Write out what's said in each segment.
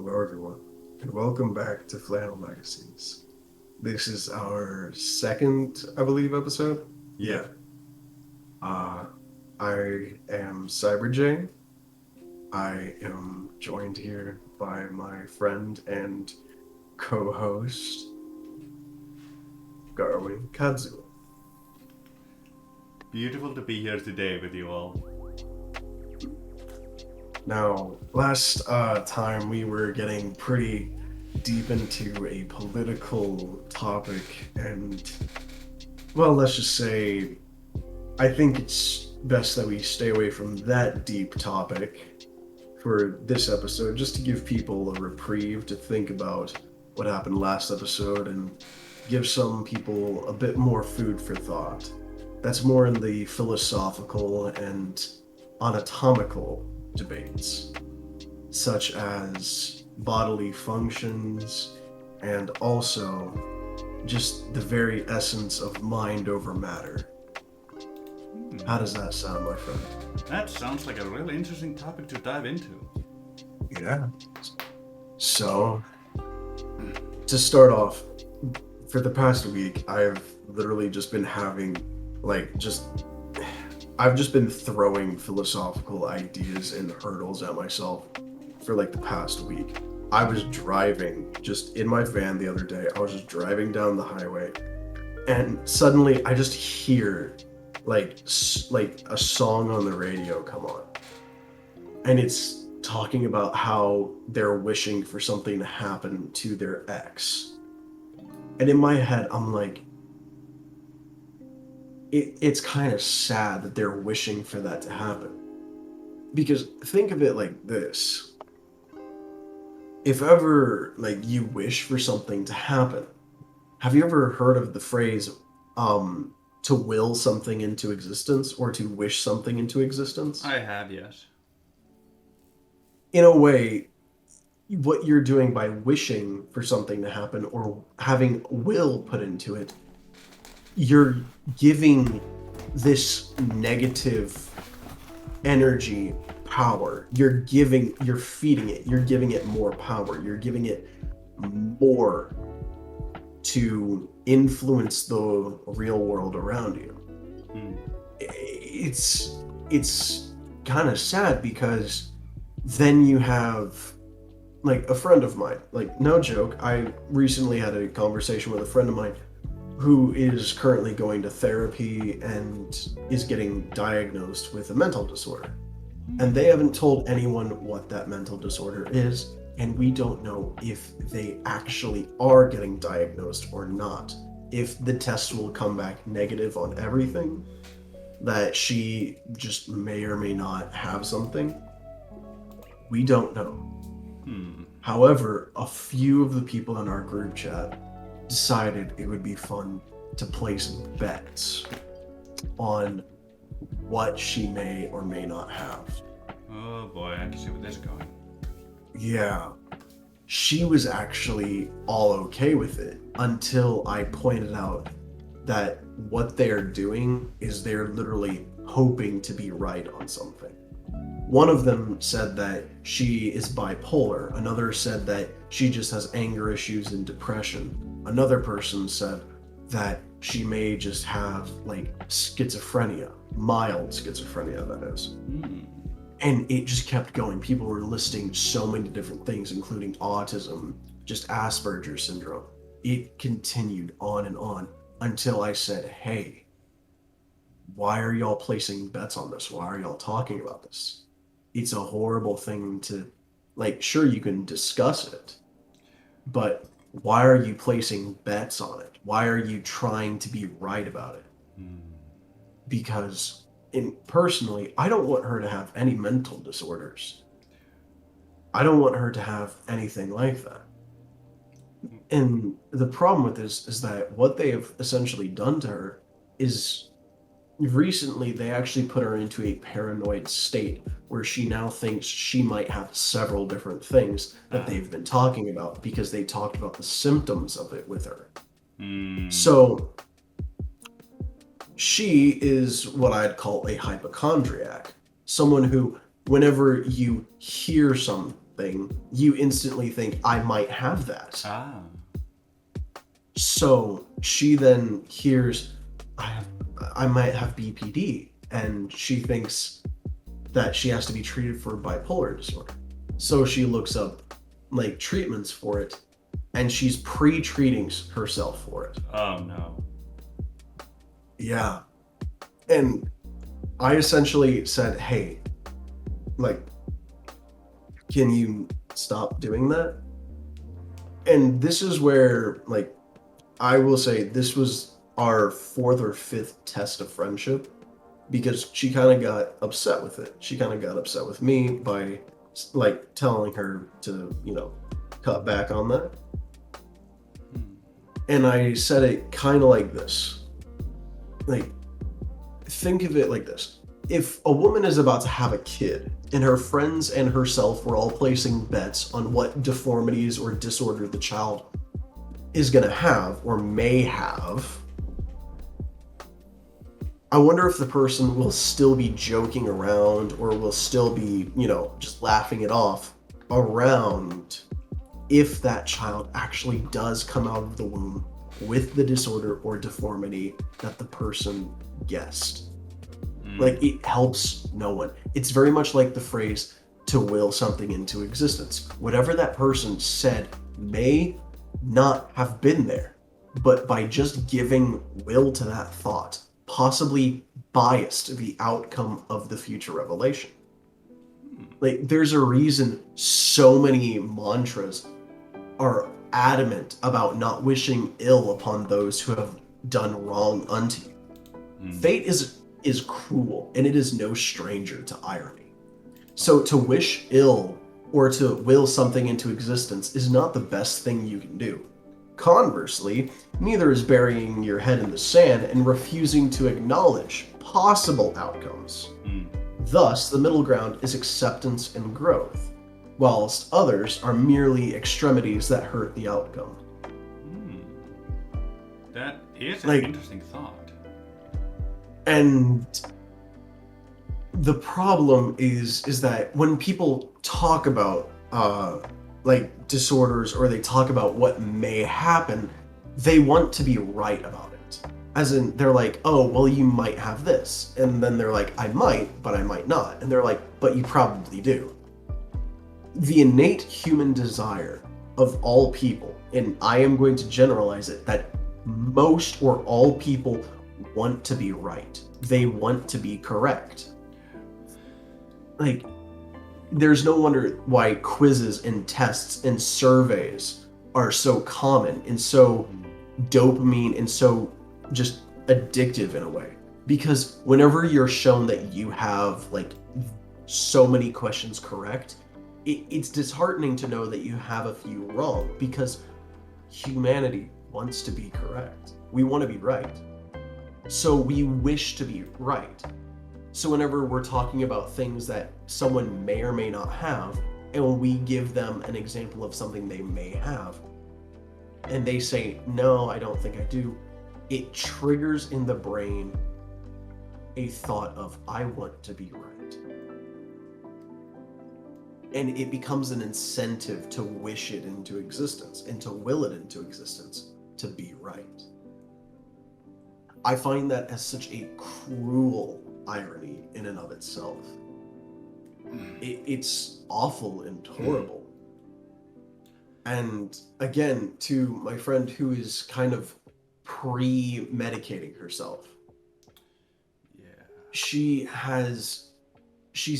Hello, everyone, and welcome back to Flannel Magazines. This is our second, I believe, episode. Yeah. Uh, I am CyberJ. I am joined here by my friend and co-host, Garwin Kazu. Beautiful to be here today with you all. Now, last time we were getting pretty deep into a political topic, and, well, let's just say I think it's best that we stay away from that deep topic for this episode, just to give people a reprieve to think about what happened last episode and give some people a bit more food for thought. That's more in the philosophical and anatomical debates, such as bodily functions and also just the very essence of mind over matter. How does that sound, my friend? That sounds like a really interesting topic to dive into. Yeah. So, to start off, for the past week, I've literally just been having, I've just been throwing philosophical ideas and hurdles at myself for the past week. I was driving just in my van the other day. I was just driving down the highway, and suddenly I just hear like a song on the radio come on, and it's talking about how they're wishing for something to happen to their ex. And in my head, I'm like, it's kind of sad that they're wishing for that to happen. Because think of it like this. If ever you wish for something to happen, have you ever heard of the phrase to will something into existence or to wish something into existence? I have, yes. In a way, what you're doing by wishing for something to happen or having will put into it, you're giving this negative energy power. You're feeding it, you're giving it more power, you're giving it more to influence the real world around you. It's kind of sad because then you have a friend of mine, no joke, I recently had a conversation with a friend of mine who is currently going to therapy and is getting diagnosed with a mental disorder. And they haven't told anyone what that mental disorder is, and we don't know if they actually are getting diagnosed or not. If the test will come back negative on everything, that she just may or may not have something, we don't know. However, a few of the people in our group chat decided it would be fun to place bets on what she may or may not have. Oh boy, I can see where this is going. Yeah. She was actually all okay with it until I pointed out that what they're doing is they're literally hoping to be right on something. One of them said that she is bipolar. Another said that she just has anger issues and depression. Another person said that she may just have schizophrenia, mild schizophrenia, that is. And it just kept going. People were listing so many different things, including autism, just Asperger's syndrome. It continued on until I said, hey, why are y'all placing bets on this? Why are y'all talking about this? It's a horrible thing to, sure, you can discuss it, but why are you placing bets on it? Why are you trying to be right about it? Because personally, I don't want her to have any mental disorders. I don't want her to have anything like that. And the problem with this is that what they have essentially done to her is recently they actually put her into a paranoid state where she now thinks she might have several different things that they've been talking about because they talked about the symptoms of it with her. So she is what I'd call a hypochondriac. Someone who, whenever you hear something, you instantly think, I might have that. Ah. So she then hears, I might have BPD, and she thinks that she has to be treated for bipolar disorder. So she looks up like treatments for it, and she's pre-treating herself for it. Oh no. Yeah. And I essentially said, hey, like, can you stop doing that? And this is where, like, I will say this was our 4th or 5th test of friendship, because she kind of got upset with it. She kind of got upset with me by, like, telling her to, cut back on that. And I said it kind of like this. Like, think of it like this. If a woman is about to have a kid, and her friends and herself were all placing bets on what deformities or disorder the child is going to have or may have, I wonder if the person will still be joking around or will still be, just laughing it off around if that child actually does come out of the womb with the disorder or deformity that the person guessed. Like, it helps no one. It's very much like the phrase, to will something into existence. Whatever that person said may not have been there, but by just giving will to that thought, possibly biased the outcome of the future revelation. Like, there's a reason so many mantras are adamant about not wishing ill upon those who have done wrong unto you. Fate is cruel, and it is no stranger to irony. So to wish ill or to will something into existence is not the best thing you can do. Conversely, neither is burying your head in the sand and refusing to acknowledge possible outcomes. Thus, the middle ground is acceptance and growth, whilst others are merely extremities that hurt the outcome. That is an interesting thought. And the problem is that when people talk about disorders, or they talk about what may happen, they want to be right about it. As in, they're like, oh, well, you might have this. And then they're like, I might, but I might not. And they're like, but you probably do. The innate human desire of all people, and I am going to generalize it, that most or all people want to be right. They want to be correct. Like, there's no wonder why quizzes and tests and surveys are so common and so dopamine and so just addictive in a way. Because whenever you're shown that you have, like, so many questions correct, it's disheartening to know that you have a few wrong, because humanity wants to be correct. We want to be right. So we wish to be right. So whenever we're talking about things that someone may or may not have, and when we give them an example of something they may have, and they say, no, I don't think I do, it triggers in the brain a thought of, I want to be right. And it becomes an incentive to wish it into existence and to will it into existence to be right. I find that as such a cruel irony in and of itself. It's awful and horrible. And again, to my friend who is kind of pre-medicating herself, she's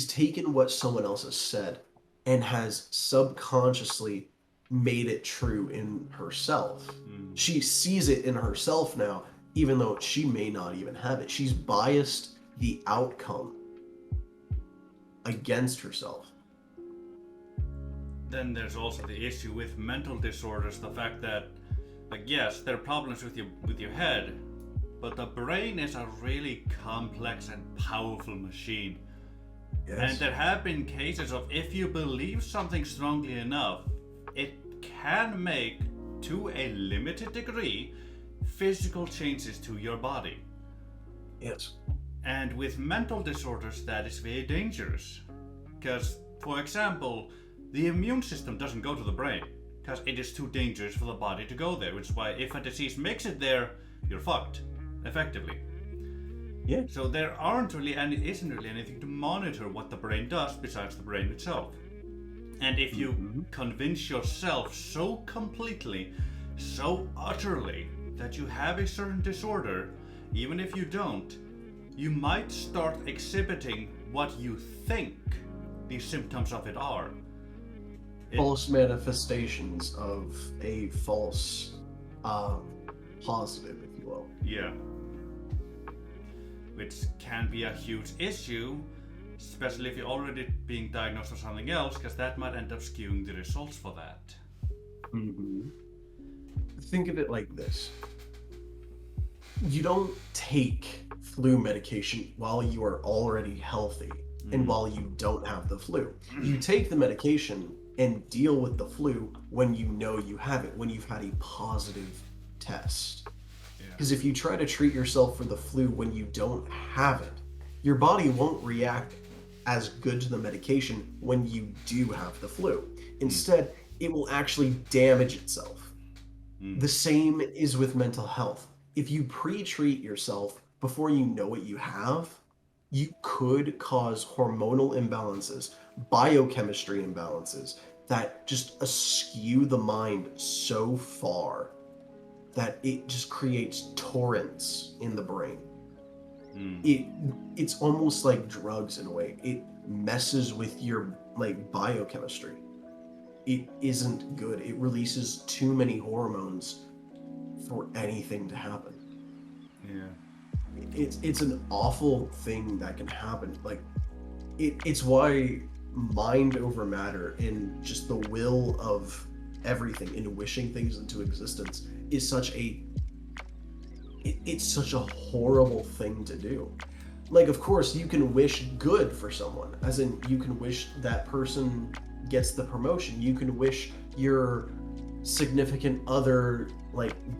taken what someone else has said and has subconsciously made it true in herself. She sees it in herself now, even though she may not even have it. She's biased the outcome against herself. Then there's also the issue with mental disorders, the fact that, like, yes, there are problems with your head, but the brain is a really complex and powerful machine. Yes. And there have been cases of, if you believe something strongly enough, it can make, to a limited degree, physical changes to your body. Yes. And with mental disorders, that is very dangerous. Because, for example, the immune system doesn't go to the brain because it is too dangerous for the body to go there, which is why if a disease makes it there, you're fucked, effectively. Yeah. So there isn't really anything to monitor what the brain does besides the brain itself. And if you convince yourself so completely, so utterly, that you have a certain disorder, even if you don't, you might start exhibiting what you think the symptoms of it are. False manifestations of a false positive, if you will. Yeah. Which can be a huge issue, especially if you're already being diagnosed with something else, because that might end up skewing the results for that. Think of it like this. You don't take flu medication while you are already healthy and while you don't have the flu. You take the medication and deal with the flu when you know you have it, when you've had a positive test. Because if you try to treat yourself for the flu when you don't have it, your body won't react as good to the medication when you do have the flu. Instead, it will actually damage itself. The same is with mental health. If you pre-treat yourself before you know what you have, you could cause hormonal imbalances, biochemistry imbalances that just askew the mind so far that it just creates torrents in the brain. It's almost like drugs in a way. It messes with your biochemistry. It isn't good. It releases too many hormones for anything to happen. Yeah. It's an awful thing that can happen. It's why mind over matter and just the will of everything and wishing things into existence is such a horrible thing to do. Of course you can wish good for someone, as in you can wish that person gets the promotion, you can wish your significant other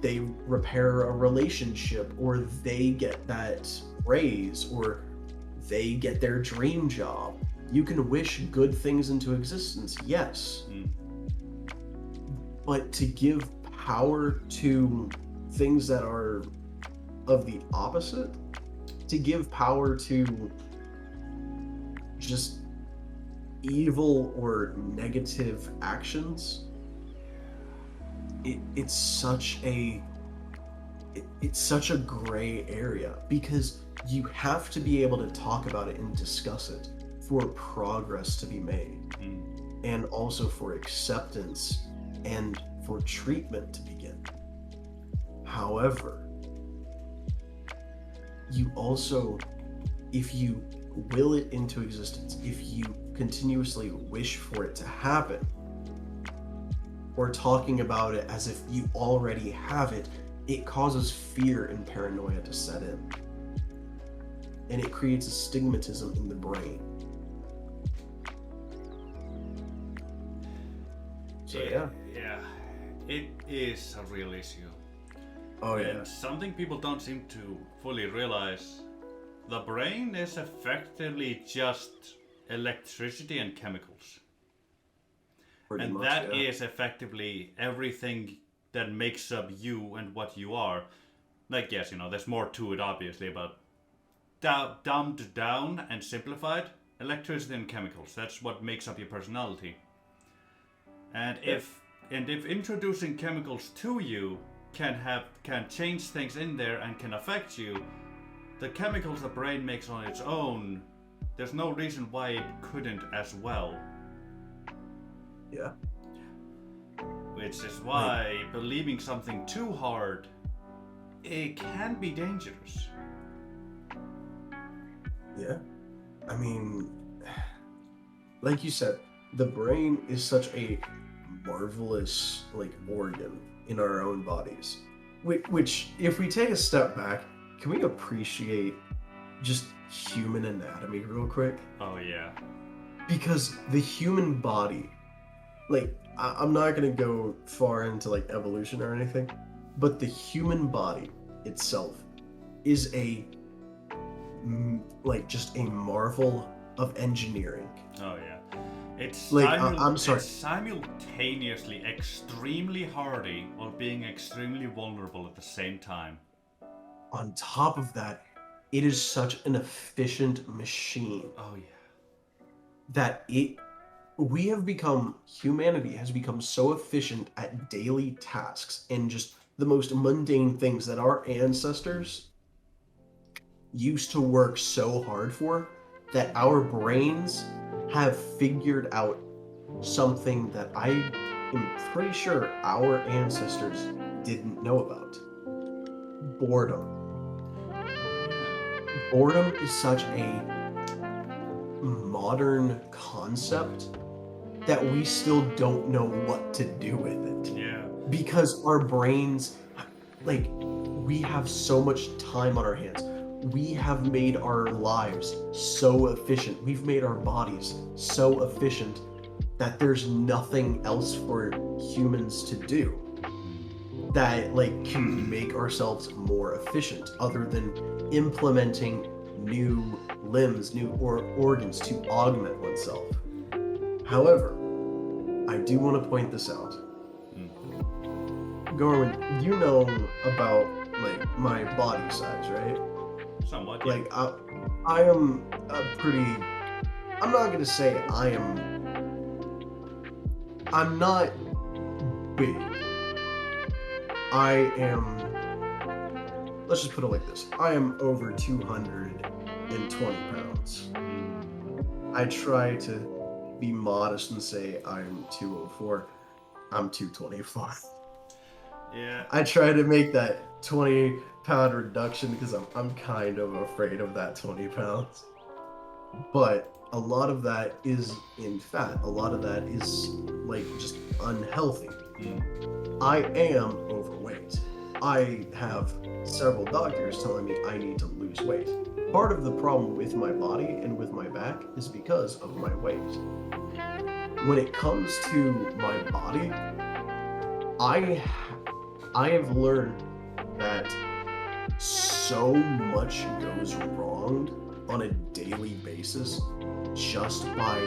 they repair a relationship, or they get that raise, or they get their dream job. You can wish good things into existence, yes. But to give power to things that are of the opposite, to give power to just evil or negative actions, it's such a gray area, because you have to be able to talk about it and discuss it for progress to be made, and also for acceptance and for treatment to begin. However, you also, if you will it into existence, if you continuously wish for it to happen, or talking about it as if you already have it, it causes fear and paranoia to set in. And it creates a stigmatism in the brain. So yeah. Yeah. It is a real issue. Oh yeah. And something people don't seem to fully realize, the brain is effectively just electricity and chemicals. Pretty much, that yeah. is effectively everything that makes up you and what you are. Yes, there's more to it obviously, but dumbed down and simplified, electricity and chemicals, that's what makes up your personality. And if introducing chemicals to you can change things in there and can affect you, the chemicals the brain makes on its own, there's no reason why it couldn't as well. Yeah. Which is why believing something too hard, it can be dangerous. Yeah. I mean, like you said, the brain is such a marvelous organ in our own bodies. Which, if we take a step back, can we appreciate just human anatomy real quick? Oh yeah. Because the human body, I'm not gonna go far into evolution or anything, but the human body itself is just a marvel of engineering. Oh yeah. I'm sorry. It's simultaneously extremely hardy while being extremely vulnerable at the same time. On top of that, it is such an efficient machine Oh yeah. that humanity has become so efficient at daily tasks and just the most mundane things that our ancestors used to work so hard for, that our brains have figured out something that I am pretty sure our ancestors didn't know about. Boredom. Boredom is such a modern concept that we still don't know what to do with it. Yeah. Because our brains, like, we have so much time on our hands. We have made our lives so efficient. We've made our bodies so efficient that there's nothing else for humans to do that like can make ourselves more efficient other than implementing new limbs, new organs to augment oneself. However, I do want to point this out. Garwin, you know about like my body size, right? Somewhat. Yeah. Like I am a pretty. I'm not gonna say I am. I'm not big. I am. Let's just put it like this. I am over 220 pounds. I try to be modest and say I'm 204. I'm 225. Yeah. I try to make that 20-pound reduction because I'm kind of afraid of that 20 pounds. But a lot of that is in fat. A lot of that is like just unhealthy. I am overweight. I have several doctors telling me I need to lose weight. Part of the problem with my body and with my back is because of my weight. When it comes to my body, I have learned that so much goes wrong on a daily basis just by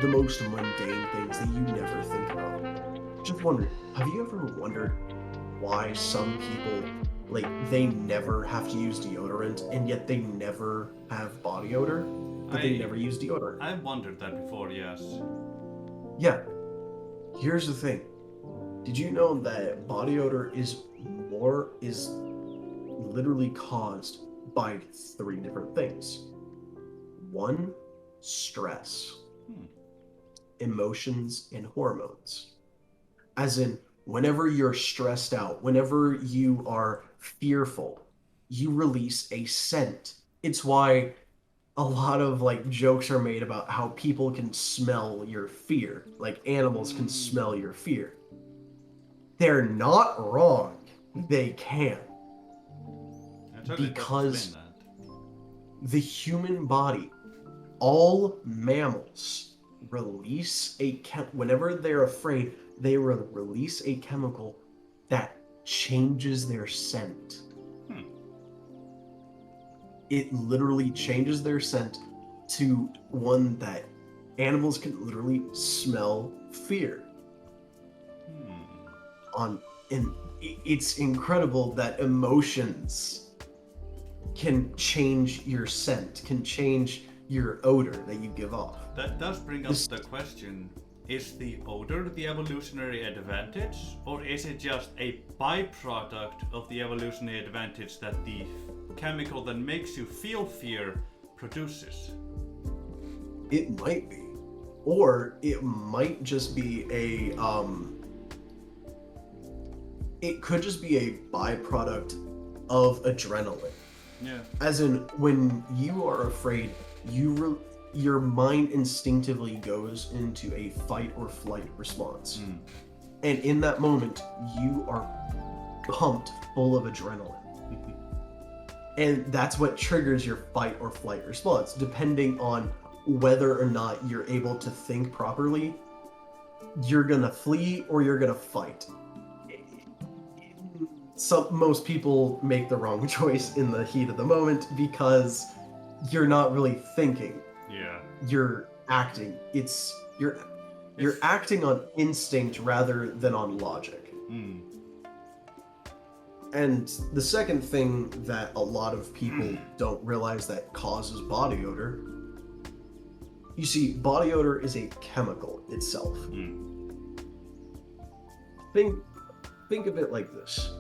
the most mundane things that you never think about. Just wonder, have you ever wondered why some people, like, they never have to use deodorant and yet they never have body odor? But they never use deodorant. I've wondered that before, yes. Yeah. Here's the thing. Did you know that body odor is literally caused by 3 different things? 1, stress, emotions, and hormones. As in, whenever you're stressed out, whenever you are fearful, you release a scent. It's why a lot of like jokes are made about how people can smell your fear, like animals can smell your fear. They're not wrong. They can. Because the human body, all mammals release whenever they're afraid, they release a chemical that changes their scent. It literally changes their scent to one that animals can literally smell fear. And it's incredible that emotions can change your scent, can change your odor that you give off. That does bring up the question, is the odor the evolutionary advantage, or is it just a byproduct of the evolutionary advantage that the chemical that makes you feel fear produces? It might be. Or it might just be it could just be a byproduct of adrenaline. Yeah. As in, when you are afraid, your mind instinctively goes into a fight or flight response. And in that moment, you are pumped full of adrenaline. And that's what triggers your fight or flight response. Depending on whether or not you're able to think properly, you're gonna flee or you're gonna fight. Most people make the wrong choice in the heat of the moment because you're not really thinking. Yeah. You're acting. It's You're you're acting on instinct rather than on logic. Hmm. And the second thing that a lot of people don't realize that causes body odor, you see, body odor is a chemical itself. Think of it like this.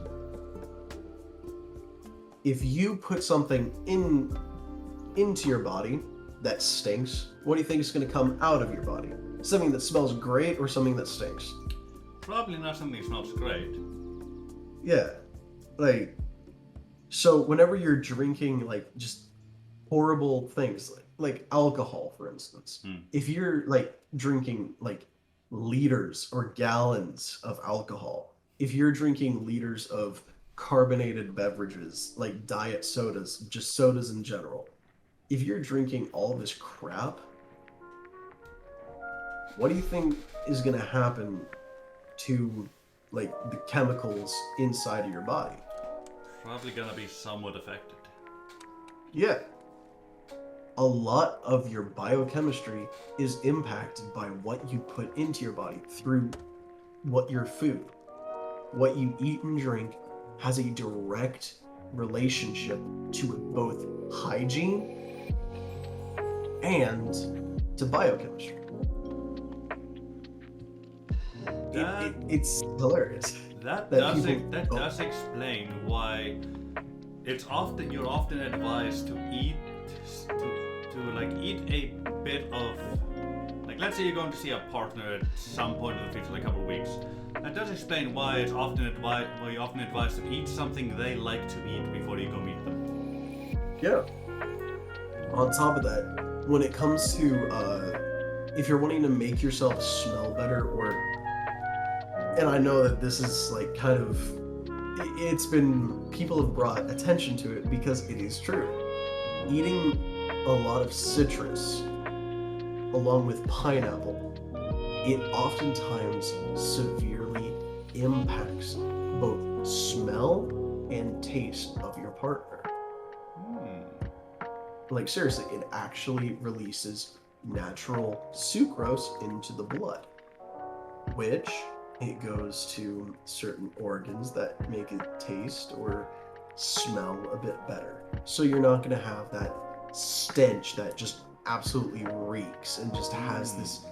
If you put something into your body that stinks, what do you think is going to come out of your body? Something that smells great or something that stinks? Probably not something that smells great. Yeah. Like, so whenever you're drinking like just horrible things like alcohol, for instance, if you're like drinking like liters or gallons of alcohol, if you're drinking liters of carbonated beverages like diet sodas, just sodas in general, if you're drinking all this crap, what do you think is going to happen to like the chemicals inside of your body? Probably gonna be somewhat affected. Yeah. A lot of your biochemistry is impacted by what you put into your body through what your food. What you eat and drink has a direct relationship to both hygiene and to biochemistry. It's hilarious. That people does explain why you're often advised to eat a bit of, like, let's say you're going to see a partner at some point in the future, like a couple of weeks. That does explain why you're often advised to eat something they like to eat before you go meet them. Yeah. On top of that, when it comes to if you're wanting to make yourself smell better, or, and I know that this is like kind of, it's been, people have brought attention to it because it is true. Eating a lot of citrus along with pineapple, it oftentimes severely impacts both smell and taste of your partner. Like, seriously, it actually releases natural sucrose into the blood, which it goes to certain organs that make it taste or smell a bit better. So you're not going to have that stench that just absolutely reeks and just has this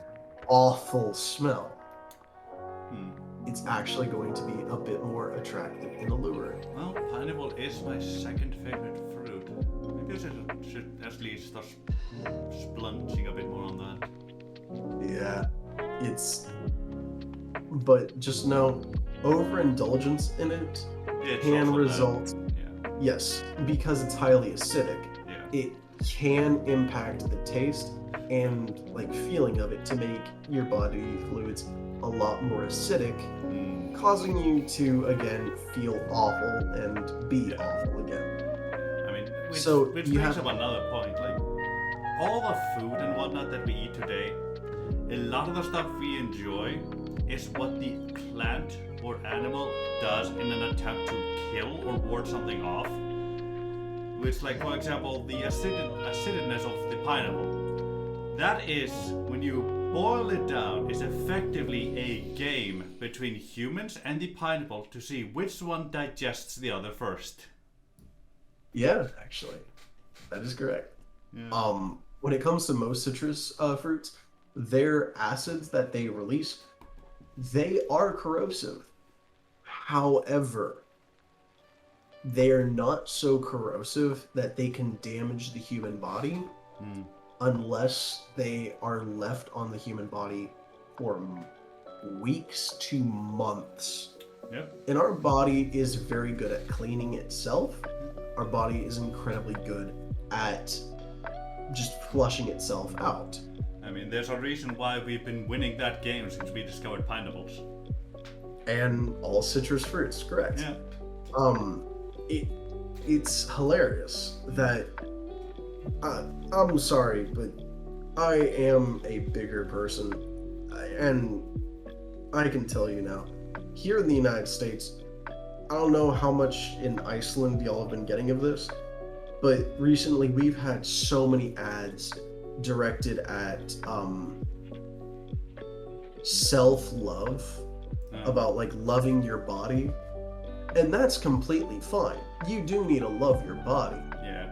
awful smell. It's actually going to be a bit more attractive and alluring. Well, pineapple is my second favorite fruit. I guess I should at least start splunging a bit more on that. Yeah, but just know, overindulgence in it can result. Yeah. Yes, because it's highly acidic. Yeah. It can impact the taste and like feeling of it to make your body fluids a lot more acidic, causing you to again feel awful and be awful again. I mean, which brings up another point. Like, all the food and whatnot that we eat today, a lot of the stuff we enjoy is what the plant or animal does in an attempt to kill or ward something off. Which, like, for example, the acidness of the pineapple. That is, when you boil it down, is effectively a game between humans and the pineapple to see which one digests the other first. Yeah, actually, that is correct. Yeah. When it comes to most citrus fruits, their acids that they release, they are corrosive. However, they are not so corrosive that they can damage the human body unless they are left on the human body for weeks to months. Yep. And our body is very good at cleaning itself. Our body is incredibly good at just flushing itself out. I mean, there's a reason why we've been winning that game since we discovered pineapples. And all citrus fruits, correct. Yeah. It's hilarious that I'm sorry, but I am a bigger person, and I can tell you now, here in the United States, I don't know how much in Iceland y'all have been getting of this, but recently we've had so many ads directed at self-love, about like loving your body, and that's completely fine. You do need to love your body. Yeah.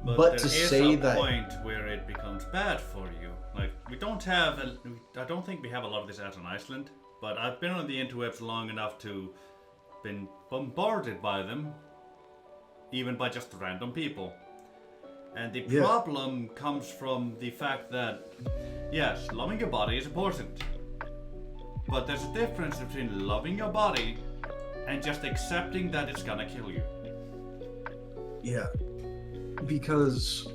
But But there to is say a that, point where it becomes bad for you. Like, I don't think we have a lot of this out in Iceland, but I've been on the interwebs long enough to been bombarded by them, even by just random people. And the yeah, problem comes from the fact that, yes, loving your body is important, but there's a difference between loving your body and just accepting that it's gonna kill you. yeah, because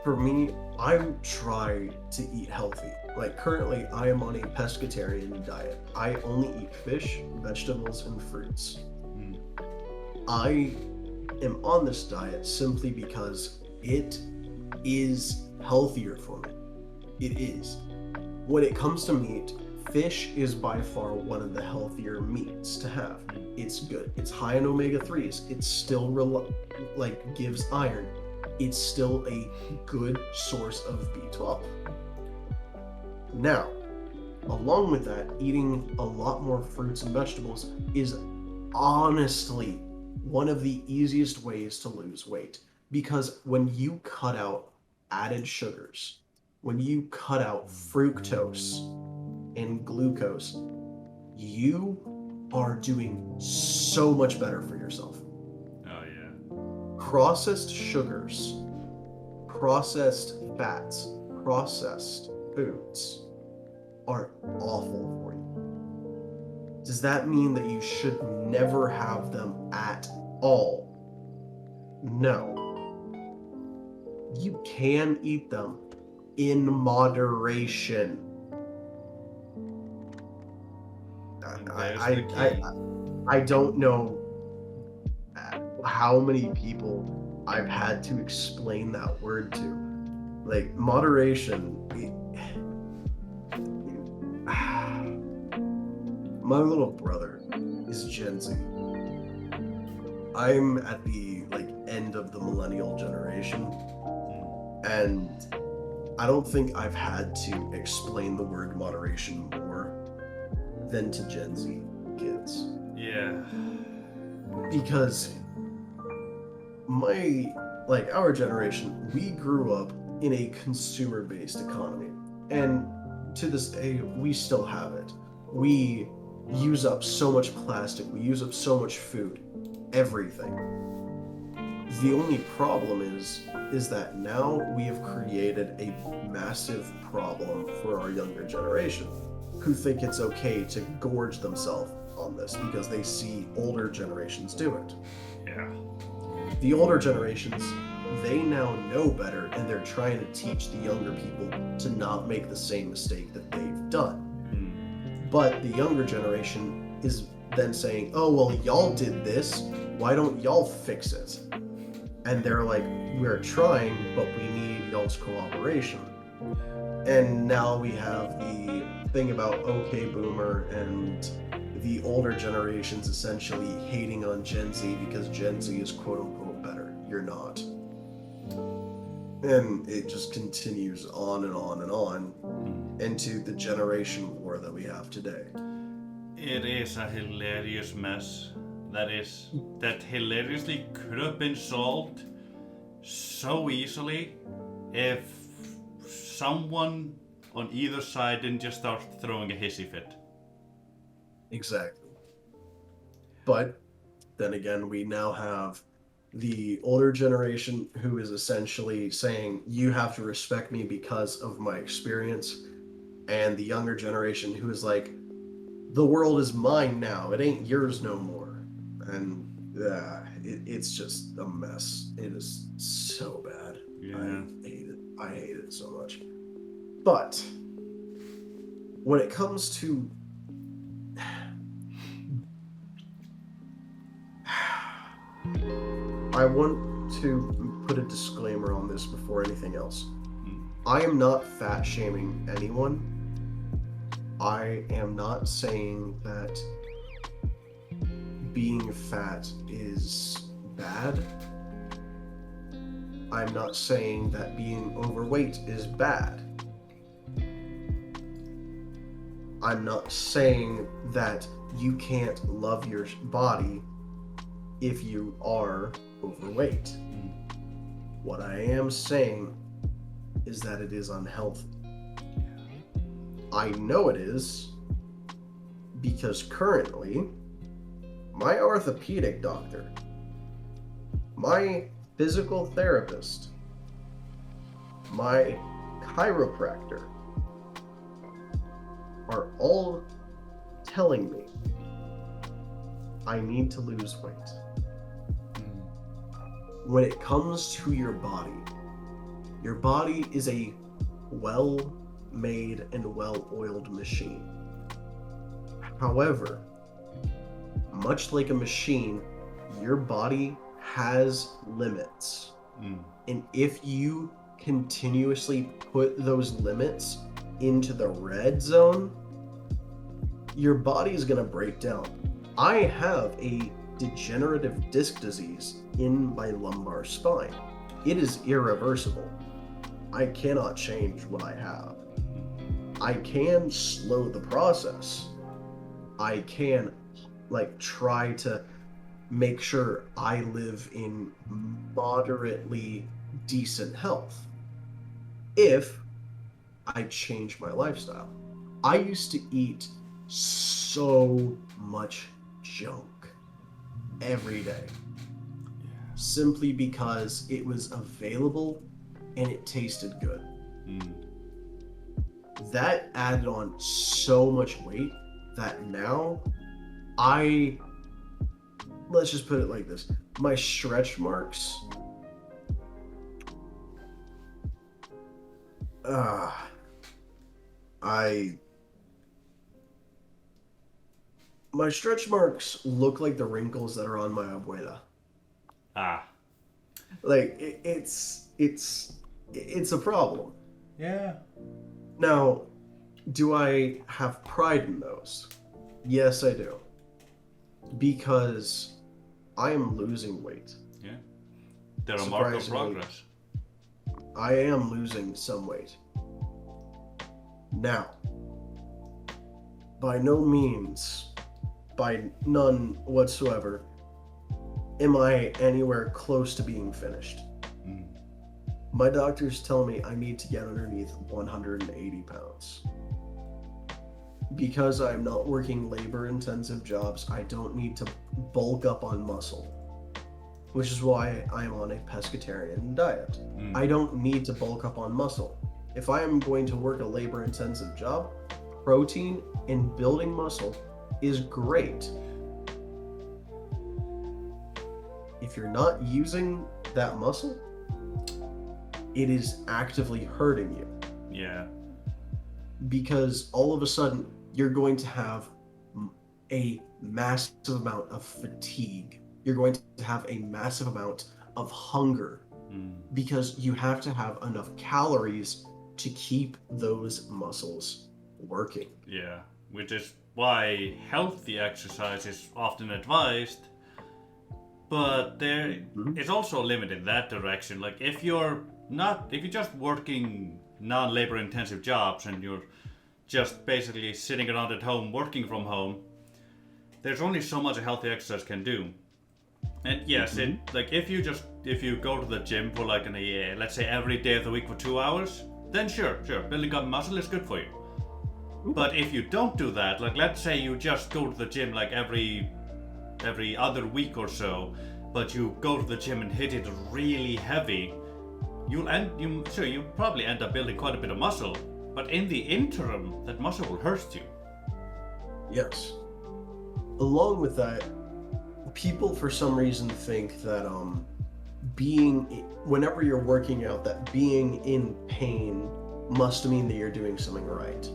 for me, I try to eat healthy. Like currently, I am on a pescatarian diet. I only eat fish, vegetables, and fruits. Mm. I am on this diet simply because it is healthier for me. It is. When it comes to meat, fish is by far one of the healthier meats to have. It's good. It's high in omega-3s. It still like gives iron. It's still a good source of B12. Now, along with that, eating a lot more fruits and vegetables is honestly one of the easiest ways to lose weight, because when you cut out added sugars, when you cut out fructose and glucose, you are doing so much better for yourself. Oh yeah. Processed sugars, processed fats, processed foods are awful for you. Does that mean that you should never have them at all? No. You can eat them in moderation. There's the key. I don't know how many people I've had to explain that word to. Like, moderation. My little brother is Gen Z. I'm at the end of the millennial generation, and I don't think I've had to explain the word moderation more than to Gen Z kids. Yeah. Because our generation, we grew up in a consumer-based economy, and to this day we still have it. We use up so much plastic, we use up so much food, everything. The only problem is that now we have created a massive problem for our younger generation, who think it's okay to gorge themselves on this because they see older generations do it. Yeah. The older generations, they now know better, and they're trying to teach the younger people to not make the same mistake that they've done. But the younger generation is then saying, oh, well, y'all did this, why don't y'all fix it? And they're like, we're trying, but we need y'all's cooperation. And now we have the thing about okay boomer and the older generations essentially hating on Gen Z because Gen Z is quote unquote better. You're not. And it just continues on and on and on into the generation war that we have today. It is a hilarious mess that hilariously could have been solved so easily if someone on either side didn't just start throwing a hissy fit. Exactly. But then again, we now have the older generation who is essentially saying, you have to respect me because of my experience, and the younger generation who is like, the world is mine now, it ain't yours no more. And it's just a mess. It is so bad. Yeah. I hate it so much. But when it comes to I want to put a disclaimer on this before anything else. I am not fat shaming anyone. I am not saying that being fat is bad. I'm not saying that being overweight is bad. I'm not saying that you can't love your body if you are overweight. What I am saying is that it is unhealthy. I know it is because currently my orthopedic doctor, my physical therapist, my chiropractor are all telling me I need to lose weight. When it comes to your body is a well-made and well-oiled machine. However, much like a machine, your body has limits. And if you continuously put those limits into the red zone, your body is going to break down. I have a degenerative disc disease in my lumbar spine. It is irreversible. I cannot change what I have. I can slow the process. I can try to make sure I live in moderately decent health if I change my lifestyle. I used to eat so much junk every day simply because it was available and it tasted good. That added on so much weight that now let's just put it like this, my stretch marks my stretch marks look like the wrinkles that are on my abuela. It's a problem. Yeah. Now, do I have pride in those? Yes, I do. Because I am losing weight. Yeah. They're a mark of progress. I am losing some weight. Now, by no means, by none whatsoever, am I anywhere close to being finished. My doctors tell me I need to get underneath 180 pounds. Because I'm not working labor-intensive jobs, I don't need to bulk up on muscle, which is why I am on a pescatarian diet. I don't need to bulk up on muscle. If I am going to work a labor-intensive job, protein and building muscle is great. If you're not using that muscle, it is actively hurting you. Yeah. Because all of a sudden, you're going to have a massive amount of fatigue. You're going to have a massive amount of hunger because you have to have enough calories to keep those muscles working. Yeah, which is why healthy exercise is often advised, but there is also a limit in that direction. Like if you're just working non-labor intensive jobs and you're just basically sitting around at home working from home, there's only so much a healthy exercise can do. And yes, if you go to the gym for let's say every day of the week for 2 hours, then sure, building up muscle is good for you. But if you don't do that, let's say you just go to the gym every other week or so, but you go to the gym and hit it really heavy, you probably end up building quite a bit of muscle, but in the interim, that muscle will hurt you. Yes. Along with that, people for some reason think that whenever you're working out, that being in pain must mean that you're doing something right,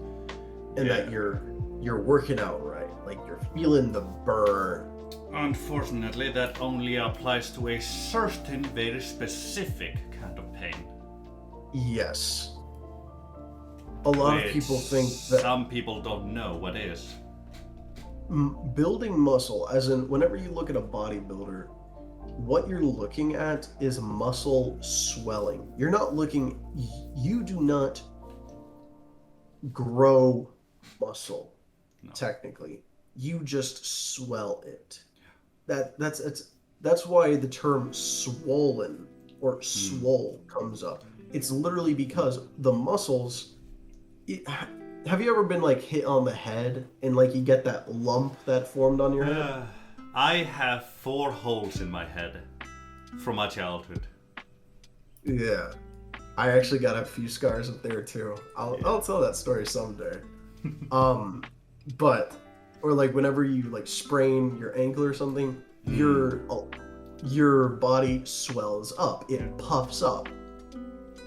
and that you're working out right, like you're feeling the burn. Unfortunately, that only applies to a certain very specific kind of pain. Yes. A lot of people think that some people don't know what is. Building muscle, as in whenever you look at a bodybuilder, what you're looking at is muscle swelling. You do not grow muscle. technically. You just swell it. That's why the term swollen or Mm. swole comes up. It's literally because the muscles. It, have you ever been like hit on the head and like you get that lump that formed on your head? I have 4 holes in my head from my childhood. Yeah, I actually got a few scars up there too. I'll tell that story someday. Um, but or like whenever you like sprain your ankle or something, Mm. your body swells up. Yeah. It puffs up.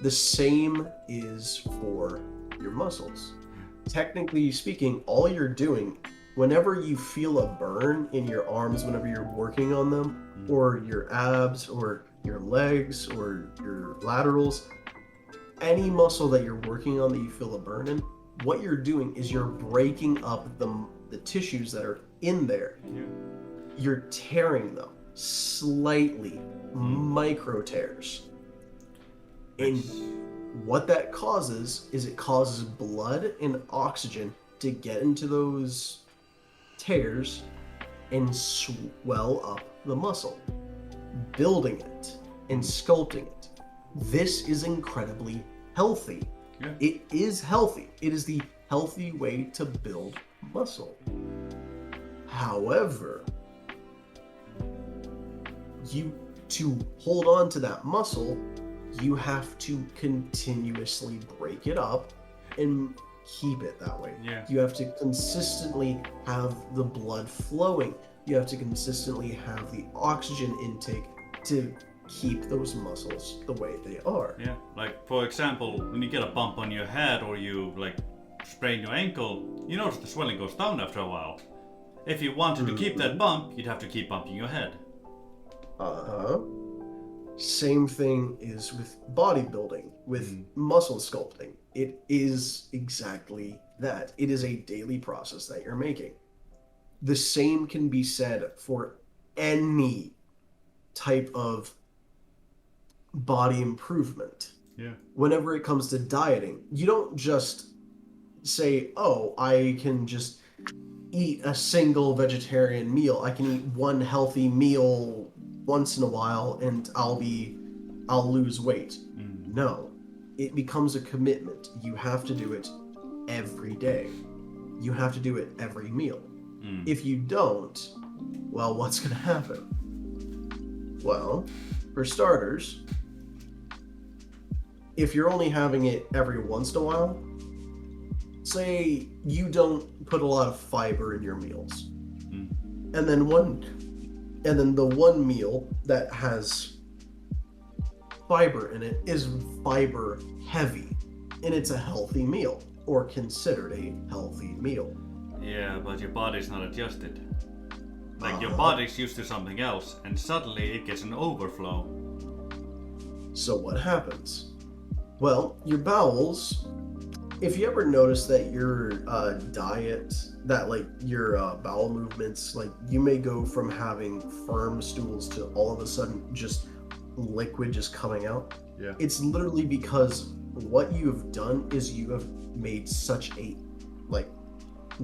The same is for your muscles. Technically speaking, all you're doing whenever you feel a burn in your arms whenever you're working on them, Mm. or your abs or your legs or your laterals, any muscle that you're working on that you feel a burn in, what you're doing is you're breaking up the tissues that are in there. Yeah. You're tearing them slightly, micro tears. And Which, what that causes is it causes blood and oxygen to get into those tears and swell up the muscle, building it and sculpting it. This is incredibly healthy. yeah. It is healthy. It is the healthy way to build muscle. However, to hold on to that muscle, you have to continuously break it up and keep it that way. Yeah. You have to consistently have the blood flowing. You have to consistently have the oxygen intake to keep those muscles the way they are. Yeah. Like for example, when you get a bump on your head or you like sprain your ankle, you notice the swelling goes down after a while. If you wanted to keep that bump, you'd have to keep bumping your head. Uh-huh. Same thing is with bodybuilding, with muscle sculpting. It is exactly that. It is a daily process that you're making. The same can be said for any type of body improvement. Yeah. Whenever it comes to dieting, you don't just say, oh, I can just eat a single vegetarian meal. I can eat one healthy meal once in a while and I'll lose weight. No. It becomes a commitment. You have to do it every day. You have to do it every meal. If you don't, well, what's going to happen? Well, for starters, if you're only having it every once in a while, say you don't put a lot of fiber in your meals. And then the one meal that has fiber in it is fiber heavy, and it's a healthy meal, or considered a healthy meal. Yeah, but your body's not adjusted. Like your body's used to something else, and suddenly it gets an overflow. So what happens? Well, your bowels, if you ever notice that your diet, that like your bowel movements, like you may go from having firm stools to all of a sudden just liquid just coming out. Yeah. It's literally because what you have done is you have made such a like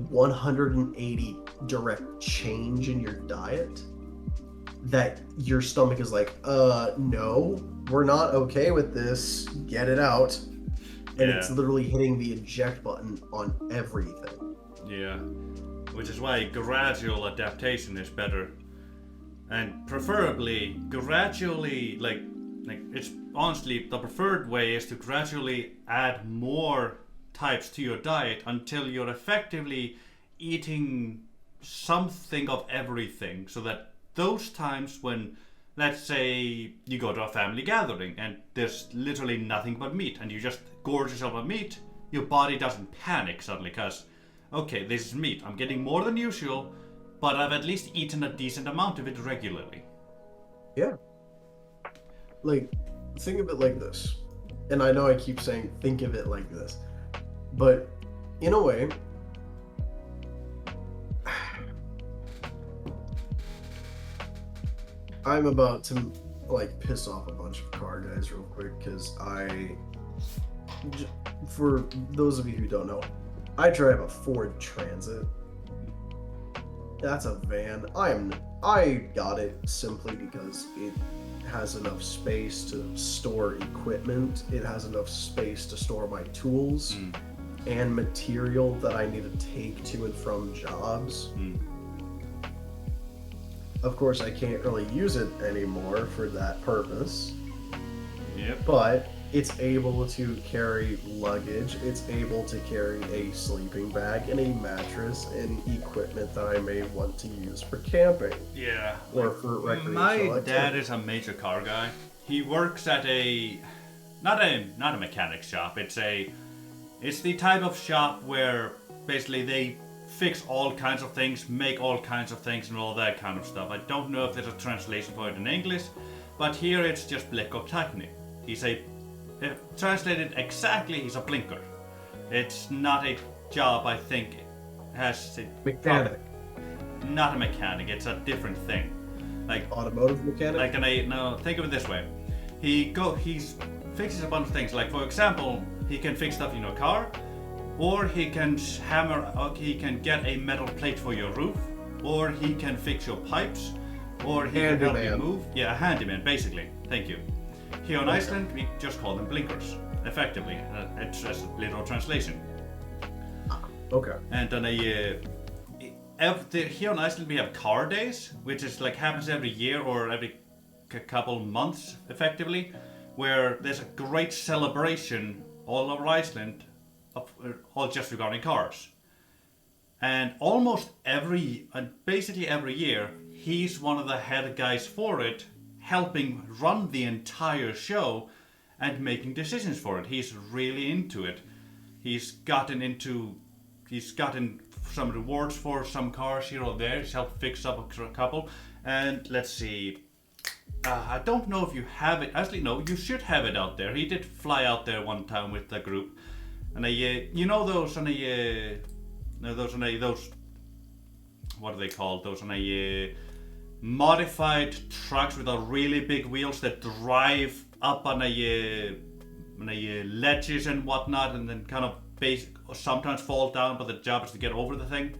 180 direct change in your diet that your stomach is like, no, we're not okay with this. Get it out. And it's literally hitting the eject button on everything. Yeah. Which is why gradual adaptation is better. And preferably gradually like it's honestly the preferred way is to gradually add more types to your diet until you're effectively eating something of everything, so that those times when, let's say, you go to a family gathering and there's literally nothing but meat and you just gorge yourself on meat, your body doesn't panic suddenly because, okay, this is meat, I'm getting more than usual, but I've at least eaten a decent amount of it regularly. Yeah. Like, think of it like this. And I know I keep saying think of it like this, but in a way, I'm about to like piss off a bunch of car guys real quick because for those of you who don't know, I drive a Ford Transit, That's a van. I got it simply because it has enough space to store equipment. It has enough space to store my tools Mm. and material that I need to take to and from jobs. Mm. Of course, I can't really use it anymore for that purpose, Yep. but it's able to carry luggage. It's able to carry a sleeping bag and a mattress and equipment that I may want to use for camping Yeah. or for recreational My activity. dad is a major car guy. He works at not a mechanic shop. It's the type of shop where basically they fix all kinds of things, make all kinds of things, and all that kind of stuff. I don't know if there's a translation for it in English, but here it's just blikkoteknik. Translated exactly, he's a blinker. It's not a job I think has a Mechanic. not a mechanic. It's a different thing. Like Automotive mechanic? no, think of it this way. He fixes a bunch of things. Like for example, he can fix stuff in your car, or he can he can get a metal plate for your roof, or he can fix your pipes, or he can help you Handyman. move. Yeah, a handyman, basically. Thank you. Here in Iceland, we just call them blinkers, effectively. It's just a literal translation. Okay. And on here in Iceland we have car days, which is like happens every year or every couple months, effectively, where there's a great celebration all over Iceland, all just regarding cars. And basically every year, he's one of the head guys for it, helping run the entire show and making decisions for it. He's really into it. He's gotten some rewards for some cars here or there. He's helped fix up a couple. And let's see. I don't know if you have it. Actually, no, you should have it out there. He did fly out there one time with the group. And you know those what are they called? Those modified trucks with the really big wheels that drive up on ledges and whatnot, and then kind of sometimes fall down, but the job is to get over the thing.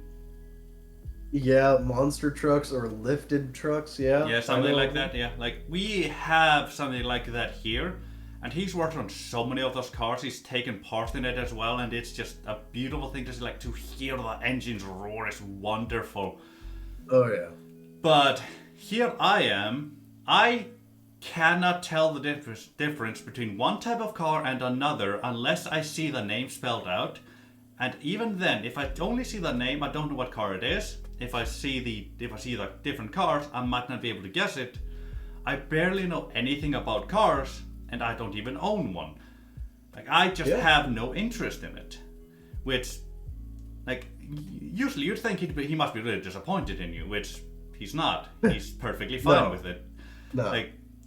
Yeah, monster trucks or lifted trucks, yeah. Yeah, something like that, yeah. Like, we have something like that here, and he's worked on so many of those cars. He's taken part in it as well, and it's just a beautiful thing to see, like, to hear the engines roar is wonderful. Oh, yeah. But here I cannot tell the difference between one type of car and another unless I see the name spelled out. And even then, if I only see the name, I don't know what car it is. If I see the different cars, I might not be able to guess it. I barely know anything about cars, and I don't even own one. Like, I just have no interest in it. Which, like, usually you'd think he must be really disappointed in you, which he's not. He's perfectly fine with it. No.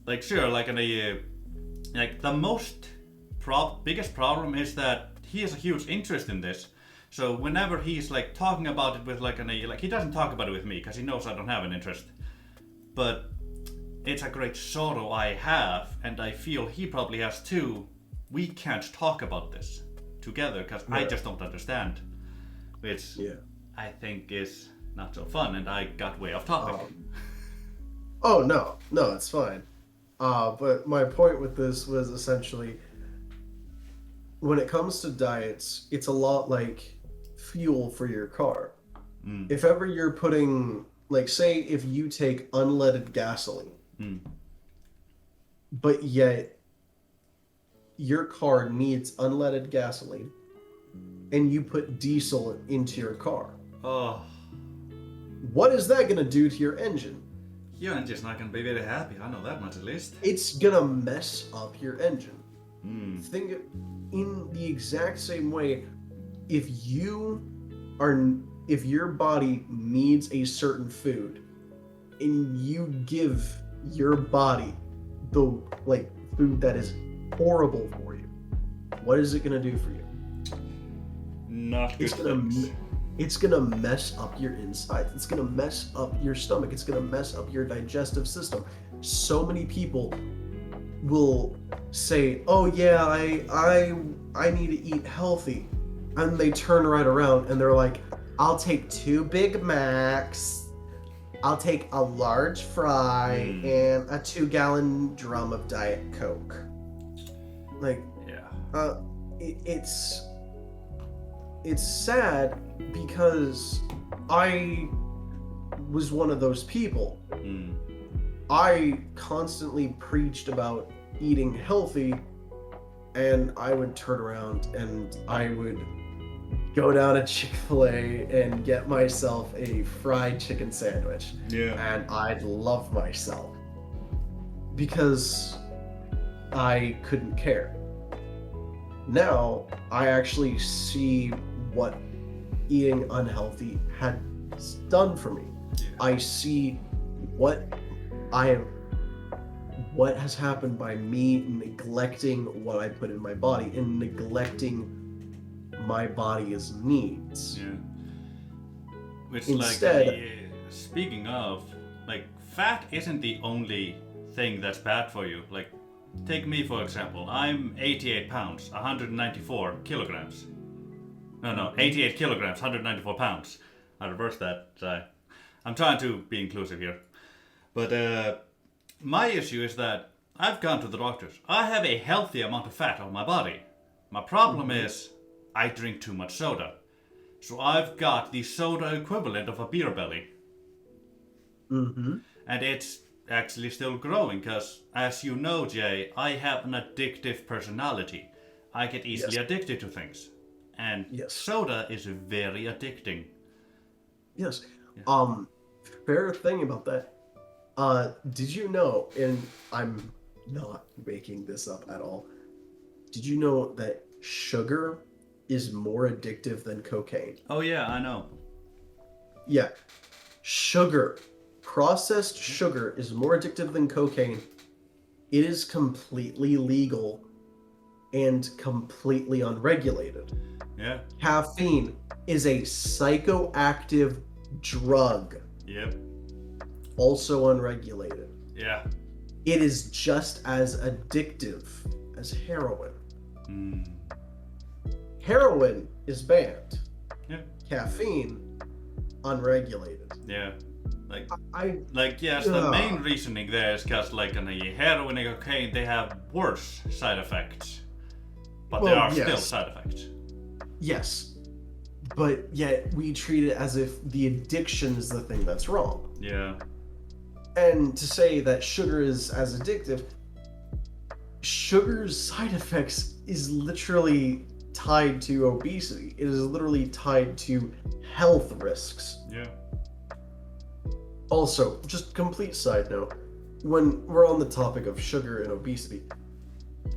Like sure, like the biggest problem is that he has a huge interest in this. So whenever he's like talking about it with he doesn't talk about it with me because he knows I don't have an interest. But it's a great sorrow I have, and I feel he probably has too. We can't talk about this together because I just don't understand, which I think is not so fun, and I got way off topic. Oh, no, it's fine. But my point with this was essentially, when it comes to diets, it's a lot like fuel for your car. If ever you're putting, like, say if you take unleaded gasoline, but yet your car needs unleaded gasoline, and you put diesel into your car, what is that going to do to your engine? Your engine's not going to be very happy, I know that much at least. It's going to mess up your engine. Think in the exact same way, if your body needs a certain food and you give your body the food that is horrible for you, what is it going to do for you? Not good things. It's gonna mess up your insides. It's gonna mess up your stomach. It's gonna mess up your digestive system. So many people will say, "Oh yeah, I need to eat healthy," and they turn right around and they're like, "I'll take 2 Big Macs I'll take a large fry Hmm. and a 2-gallon drum of Diet Coke. Like, Yeah. it's sad because I was one of those people. Hmm. I constantly preached about eating healthy, and I would turn around and I would go down to Chick-fil-A and get myself a fried chicken sandwich. Yeah. And I'd love myself because I couldn't care. Now, I actually see what eating unhealthy had done for me. Yeah. I see what what has happened by me neglecting what I put in my body and neglecting my body's needs. Yeah. Which, Instead, speaking of, fat isn't the only thing that's bad for you. Like, take me for example. I'm 88 pounds, 194 kilograms. No, 88 kilograms, 194 pounds. I reversed that. I'm trying to be inclusive here. But my issue is that I've gone to the doctors. I have a healthy amount of fat on my body. My problem is I drink too much soda. So I've got the soda equivalent of a beer belly. mm-hmm. And it's actually still growing because, as you know, Jay, I have an addictive personality. I get easily addicted to things. And soda is very addicting. Yes. Yeah. Fair thing about that. Did you know, and I'm not making this up at all, did you know that sugar is more addictive than cocaine? Oh yeah, I know. Yeah. Sugar. Processed sugar is more addictive than cocaine. It is completely legal and completely unregulated. Yeah. Caffeine is a psychoactive drug. Yep. Also unregulated. Yeah. It is just as addictive as heroin. Mm. Heroin is banned. Yeah. Caffeine, unregulated. Yeah. Yes, the main reasoning there is because, in a heroin and cocaine, they have worse side effects. But there are still side effects. Yes. But yet we treat it as if the addiction is the thing that's wrong. Yeah. And to say that sugar is as addictive, sugar's side effects is literally tied to obesity. It is literally tied to health risks. Yeah. Also, just complete side note, when we're on the topic of sugar and obesity,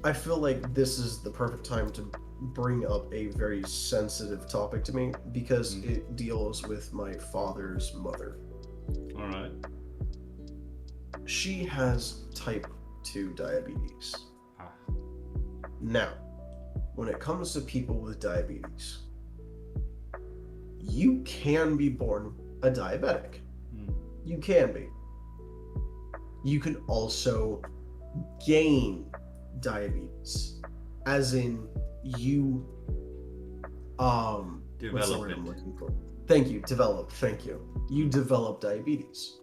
I feel like this is the perfect time to bring up a very sensitive topic to me because it deals with my father's mother. All right. She has type 2 diabetes. Ah. Now, when it comes to people with diabetes, you can be born a diabetic. You can be. You can also gain diabetes, as in you what's the Develop word it. I'm looking for? Thank you. Develop. Thank you. You develop diabetes.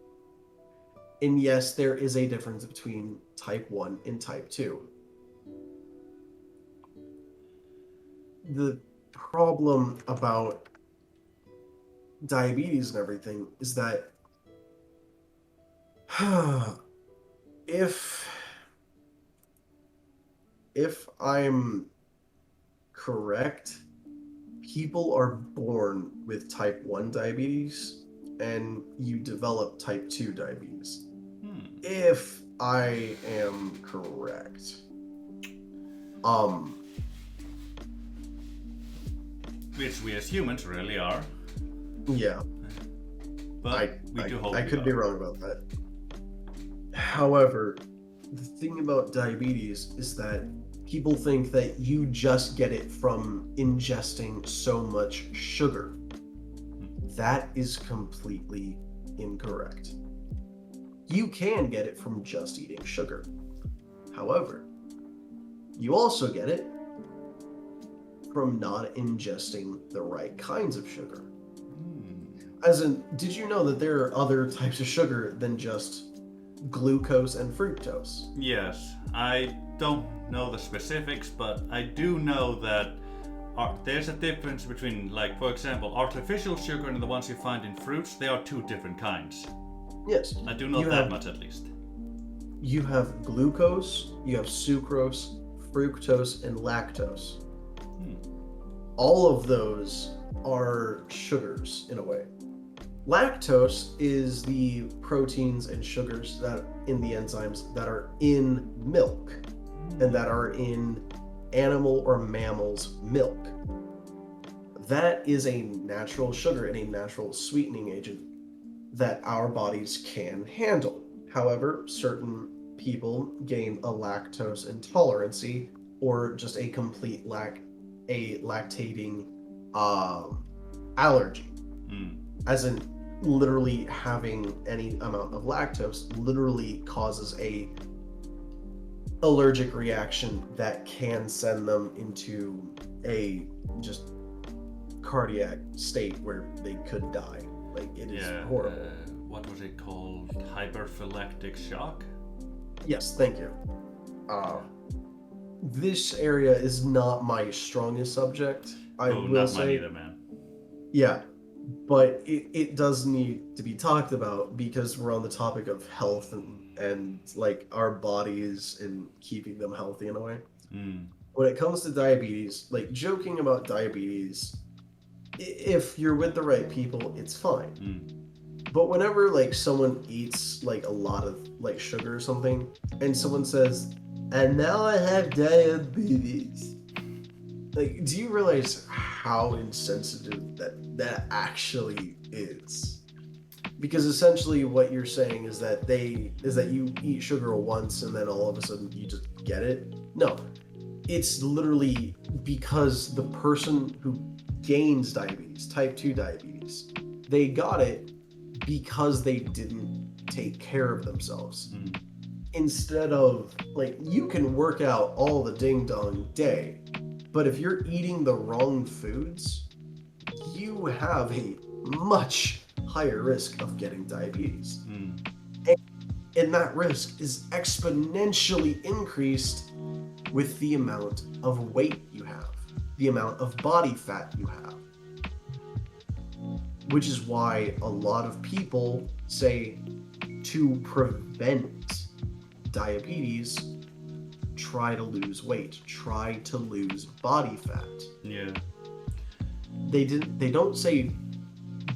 And yes, there is a difference between type 1 and type 2. The problem about diabetes and everything is that if I'm correct, people are born with type 1 diabetes and you develop type 2 diabetes. If I am correct. Which we as humans really are. Yeah. But I could be wrong about that. However, the thing about diabetes is that people think that you just get it from ingesting so much sugar. That is completely incorrect. You can get it from just eating sugar. However, you also get it from not ingesting the right kinds of sugar. As in, did you know that there are other types of sugar than just glucose and fructose? Yes, I don't know the specifics, but I do know that there's a difference between, like, for example, artificial sugar and the ones you find in fruits. They are two different kinds. Yes. I do know You that have much at least. you have glucose, you have sucrose, fructose, and lactose. Hmm. All of those are sugars in a way. Lactose is the proteins and sugars that in the enzymes that are in milk and that are in animal or mammals' milk. That is a natural sugar and a natural sweetening agent that our bodies can handle. However, certain people gain a lactose intolerancy or just a complete a lactating um, allergy, Hmm. as in literally having any amount of lactose literally causes a allergic reaction that can send them into a just cardiac state where they could die. Like it is Yeah. horrible. What was it called? Hyperphylactic shock? Yes, thank you. Uh, this area is not my strongest subject, I Oh, will not mine say. either, man. Yeah, but it does need to be talked about because we're on the topic of health and like our bodies and keeping them healthy in a way. Hmm. When it comes to diabetes, like joking about diabetes, if you're with the right people, it's fine. Hmm. But whenever like someone eats like a lot of like sugar or something, and someone says, "And now I have diabetes," like, do you realize how insensitive that actually is? Because essentially, what you're saying is that you eat sugar once and then all of a sudden you just get it. No, it's literally because the person who gains diabetes, type 2 diabetes, they got it because they didn't take care of themselves. Hmm. Instead of, like, you can work out all the ding dong day, but if you're eating the wrong foods, you have a much higher risk of getting diabetes. Hmm. And that risk is exponentially increased with the amount of weight you have, the amount of body fat you have. Which is why a lot of people say to prevent diabetes, try to lose weight, try to lose body fat. Yeah. They don't say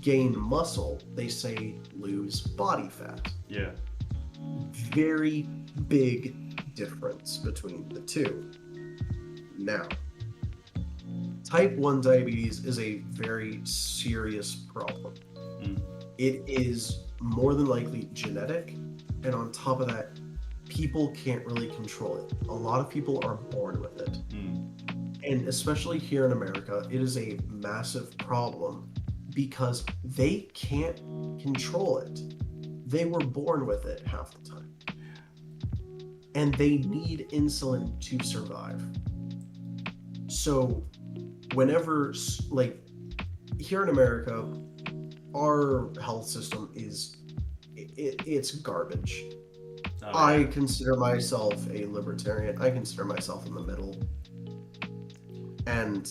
gain muscle, they say lose body fat. Yeah. Very big difference between the two. Now, type 1 diabetes is a very serious problem. Mm. It is more than likely genetic, and on top of that, people can't really control it. A lot of people are born with it. Mm. And especially here in America, it is a massive problem because they can't control it. They were born with it half the time. And they need insulin to survive. So whenever, like, here in America, our health system is it's garbage. Oh, I yeah. consider myself a libertarian. I consider myself in the middle. And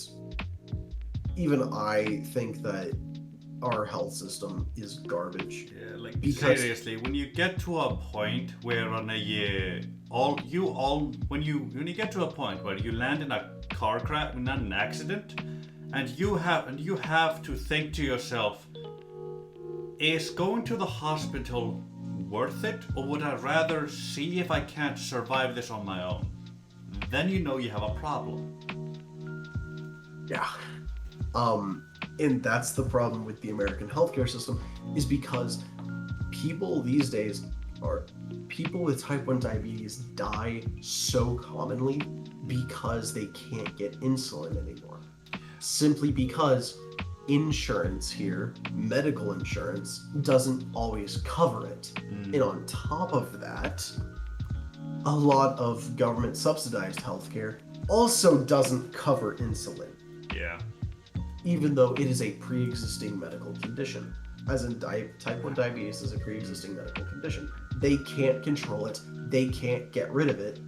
even I think that our health system is garbage. Yeah, like Because seriously, when you get to a point where on a when you get to a point where you land in a car crash, not an accident, and you have to think to yourself, is going to the hospital worth it, or would I rather see if I can't survive this on my own? Then you know you have a problem. yeah. And that's the problem with the American healthcare system, is because people these days people with type 1 diabetes die so commonly because they can't get insulin anymore. Simply because insurance here, medical insurance, doesn't always cover it. Mm. And on top of that, a lot of government subsidized healthcare also doesn't cover insulin, Yeah. even though it is a pre-existing medical condition. as in type 1 diabetes is a pre-existing medical condition. They can't control it. They can't get rid of it.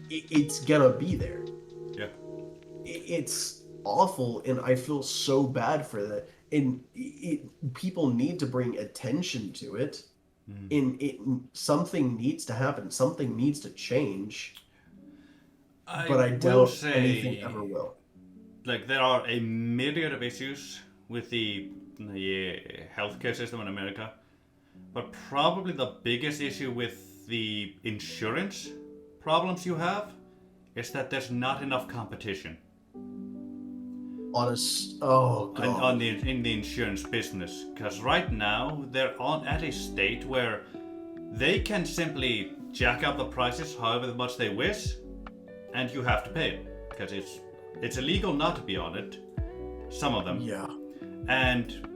It's gonna be there. Yeah. It's awful, and I feel so bad for that. And people need to bring attention to it. And something needs to happen. Something needs to change. But I will doubt say, anything ever will. like, there are a myriad of issues with the healthcare system in America, but probably the biggest issue with the insurance problems you have is that there's not enough competition Oh god. in the insurance business. Because right now they're at a state where they can simply jack up the prices however much they wish, and you have to pay it because it's illegal not to be on it. Some of them. Yeah. And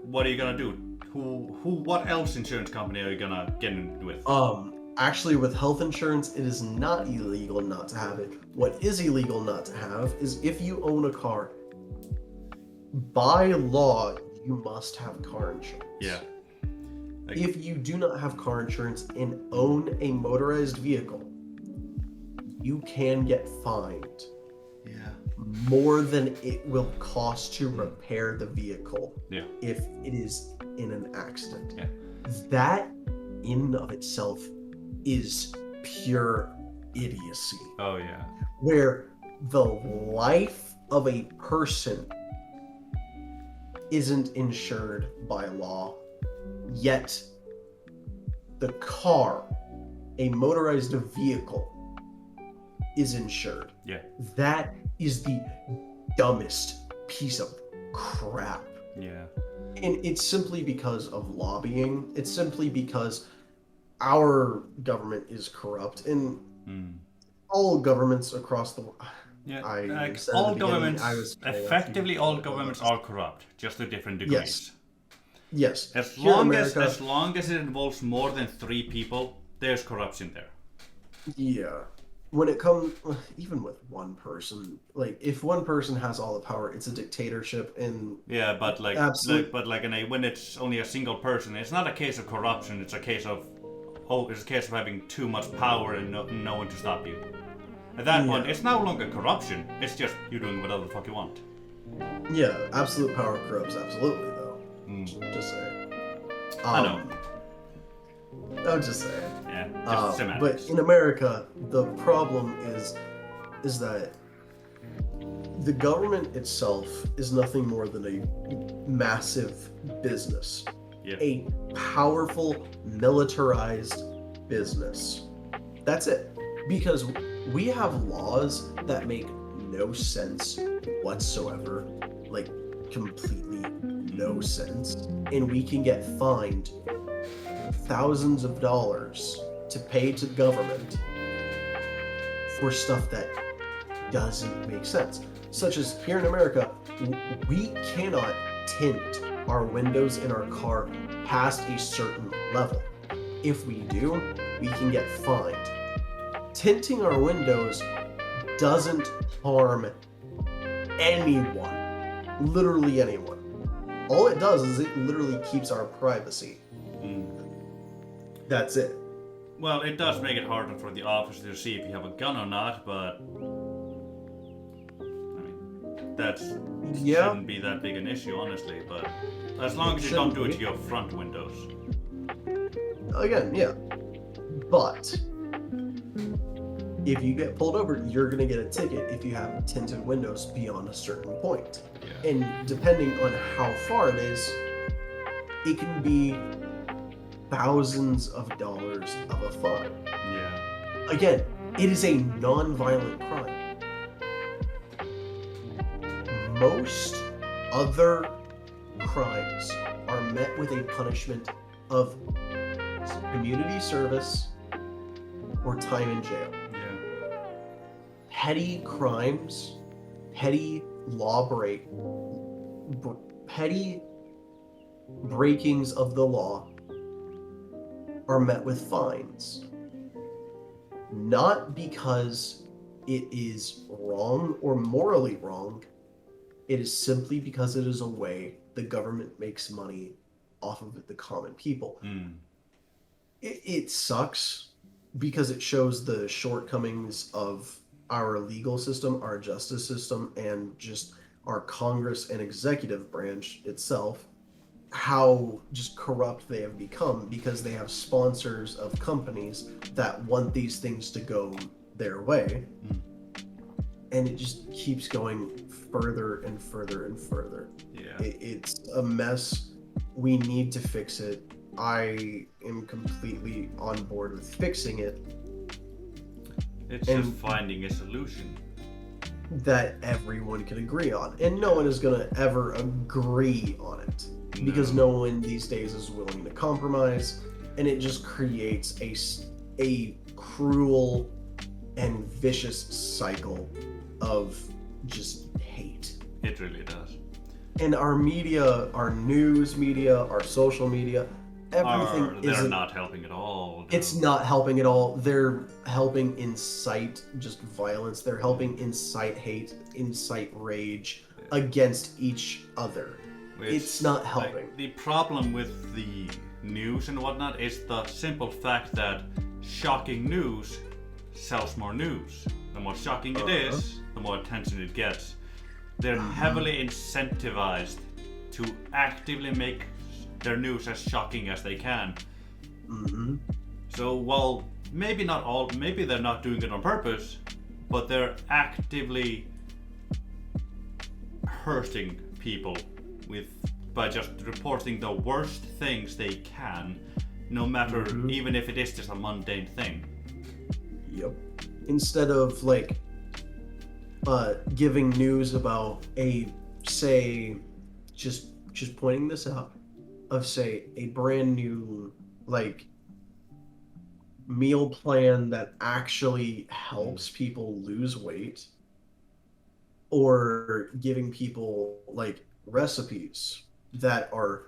what are you gonna do? What else insurance company are you gonna get in with? Actually, with health insurance, it is not illegal not to have it. What is illegal not to have is if you own a car, by law, you must have car insurance. Yeah. Like, If you do not have car insurance and own a motorized vehicle, you can get fined yeah. more than it will cost to repair the vehicle Yeah. if it is in an accident. Yeah. That in and of itself is pure idiocy. Oh yeah. Where the life of a person isn't insured by law, yet the car, a motorized vehicle, is insured. Yeah. That is the dumbest piece of crap. Yeah. And it's simply because of lobbying. It's simply because our government is corrupt. And all governments across the world. Yeah. I Like said all at the beginning, governments, effectively all governments are corrupt, just to different degrees. Yes. As Here in long America, as long as it involves more than 3 people, there's corruption there. yeah. When it comes, even with one person, like if one person has all the power, it's a dictatorship. And Yeah, but when it's only a single person, it's not a case of corruption. It's a case of having too much power and no one to stop you. At that point, it's no longer corruption. It's just you doing whatever the fuck you want. Yeah, absolute power corrupts absolutely, though. Just saying. I know. I'm just saying. Yeah, just semantics. But in America, the problem is that the government itself is nothing more than a massive business. Yeah. A powerful, militarized business. That's it. Because we have laws that make no sense whatsoever. Like, completely no sense. And we can get fined thousands of dollars to pay to the government for stuff that doesn't make sense. Such as here in America, we cannot tint our windows in our car past a certain level. If we do, we can get fined. Tinting our windows doesn't harm anyone. Literally anyone. All it does is it literally keeps our privacy. That's it. Well, it does make it harder for the officer to see if you have a gun or not, but I mean, that shouldn't be that big an issue, honestly. But as long as you don't do it to your front windows. Again, yeah. But if you get pulled over, you're gonna get a ticket if you have tinted windows beyond a certain point. Yeah. And depending on how far it is, it can be thousands of dollars of a fine. Yeah. Again, it is a non-violent crime. Most other crimes are met with a punishment of community service or time in jail. Yeah. Petty crimes, petty petty breakings of the law are met with fines. Not because it is wrong or morally wrong. It is simply because it is a way the government makes money off of the common people. Mm. It sucks because it shows the shortcomings of our legal system, our justice system, and just our Congress and executive branch itself, how just corrupt they have become because they have sponsors of companies that want these things to go their way. Mm. And it just keeps going further and further and further. Yeah. It's a mess. We need to fix it. I am completely on board with fixing it. It's And- just finding a solution. That everyone can agree on. And no one is going to ever agree on it. Because no one these days is willing to compromise. And it just creates a cruel and vicious cycle of just hate. It really does. And our media, our news media, our social media, everything They're not helping at all. It's not helping at all. They're helping incite just violence. They're helping incite hate, incite rage against each other. It's not helping. Like, the problem with the news and whatnot is the simple fact that shocking news sells more news. The more shocking it is, the more attention it gets. They're heavily incentivized to actively make their news as shocking as they can. Mm-hmm. So while maybe not all, maybe they're not doing it on purpose, but they're actively hurting people by just reporting the worst things they can, no matter even if it is just a mundane thing. Yep. Instead of like giving news about just pointing this out, of say a brand new like meal plan that actually helps people lose weight, or giving people like recipes that are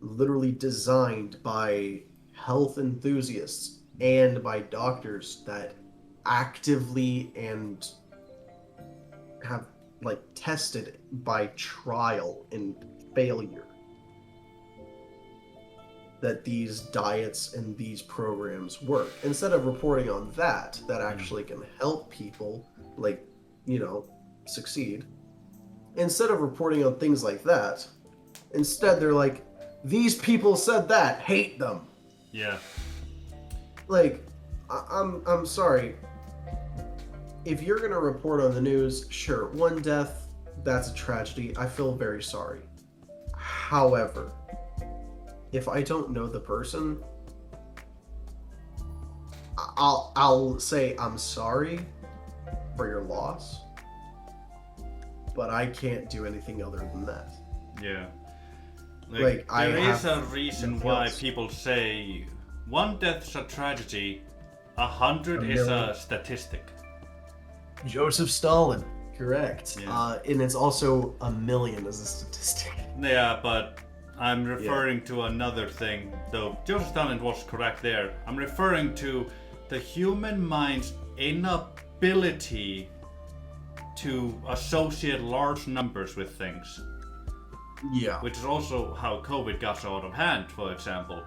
literally designed by health enthusiasts and by doctors that actively and have like tested by trial and failure that these diets and these programs work. Instead of reporting on that actually can help people like, succeed. Instead of reporting on things like that, instead they're like, these people said that, hate them. Yeah. Like, I'm sorry. If you're gonna report on the news, sure, one death, that's a tragedy. I feel very sorry. However, if I don't know the person, I'll say I'm sorry for your loss, but I can't do anything other than that. Yeah. Like, there is a reason why people say one death's a tragedy, 100 is a statistic. Joseph Stalin. Correct. Yeah. And it's also a million as a statistic. Yeah, but I'm referring to another thing, though Joseph Stalin was correct there. I'm referring to the human mind's inability to associate large numbers with things. Yeah. Which is also how COVID got so out of hand, for example.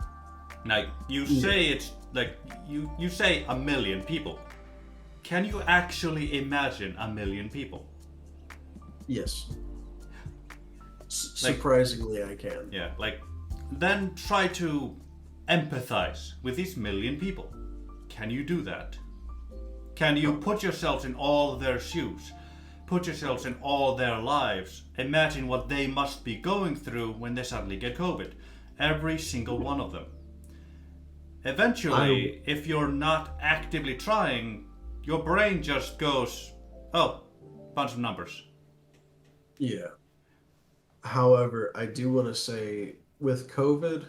Like, you say it's, like, you say 1 million people. Can you actually imagine 1 million people? Yes. Surprisingly, I can. Yeah, like, then try to empathize with these 1 million people. Can you do that? Can you put yourselves in all their shoes? Put yourselves in all their lives. Imagine what they must be going through when they suddenly get COVID. Every single one of them. Eventually, if you're not actively trying, your brain just goes, oh, bunch of numbers. Yeah. However, I do want to say with COVID,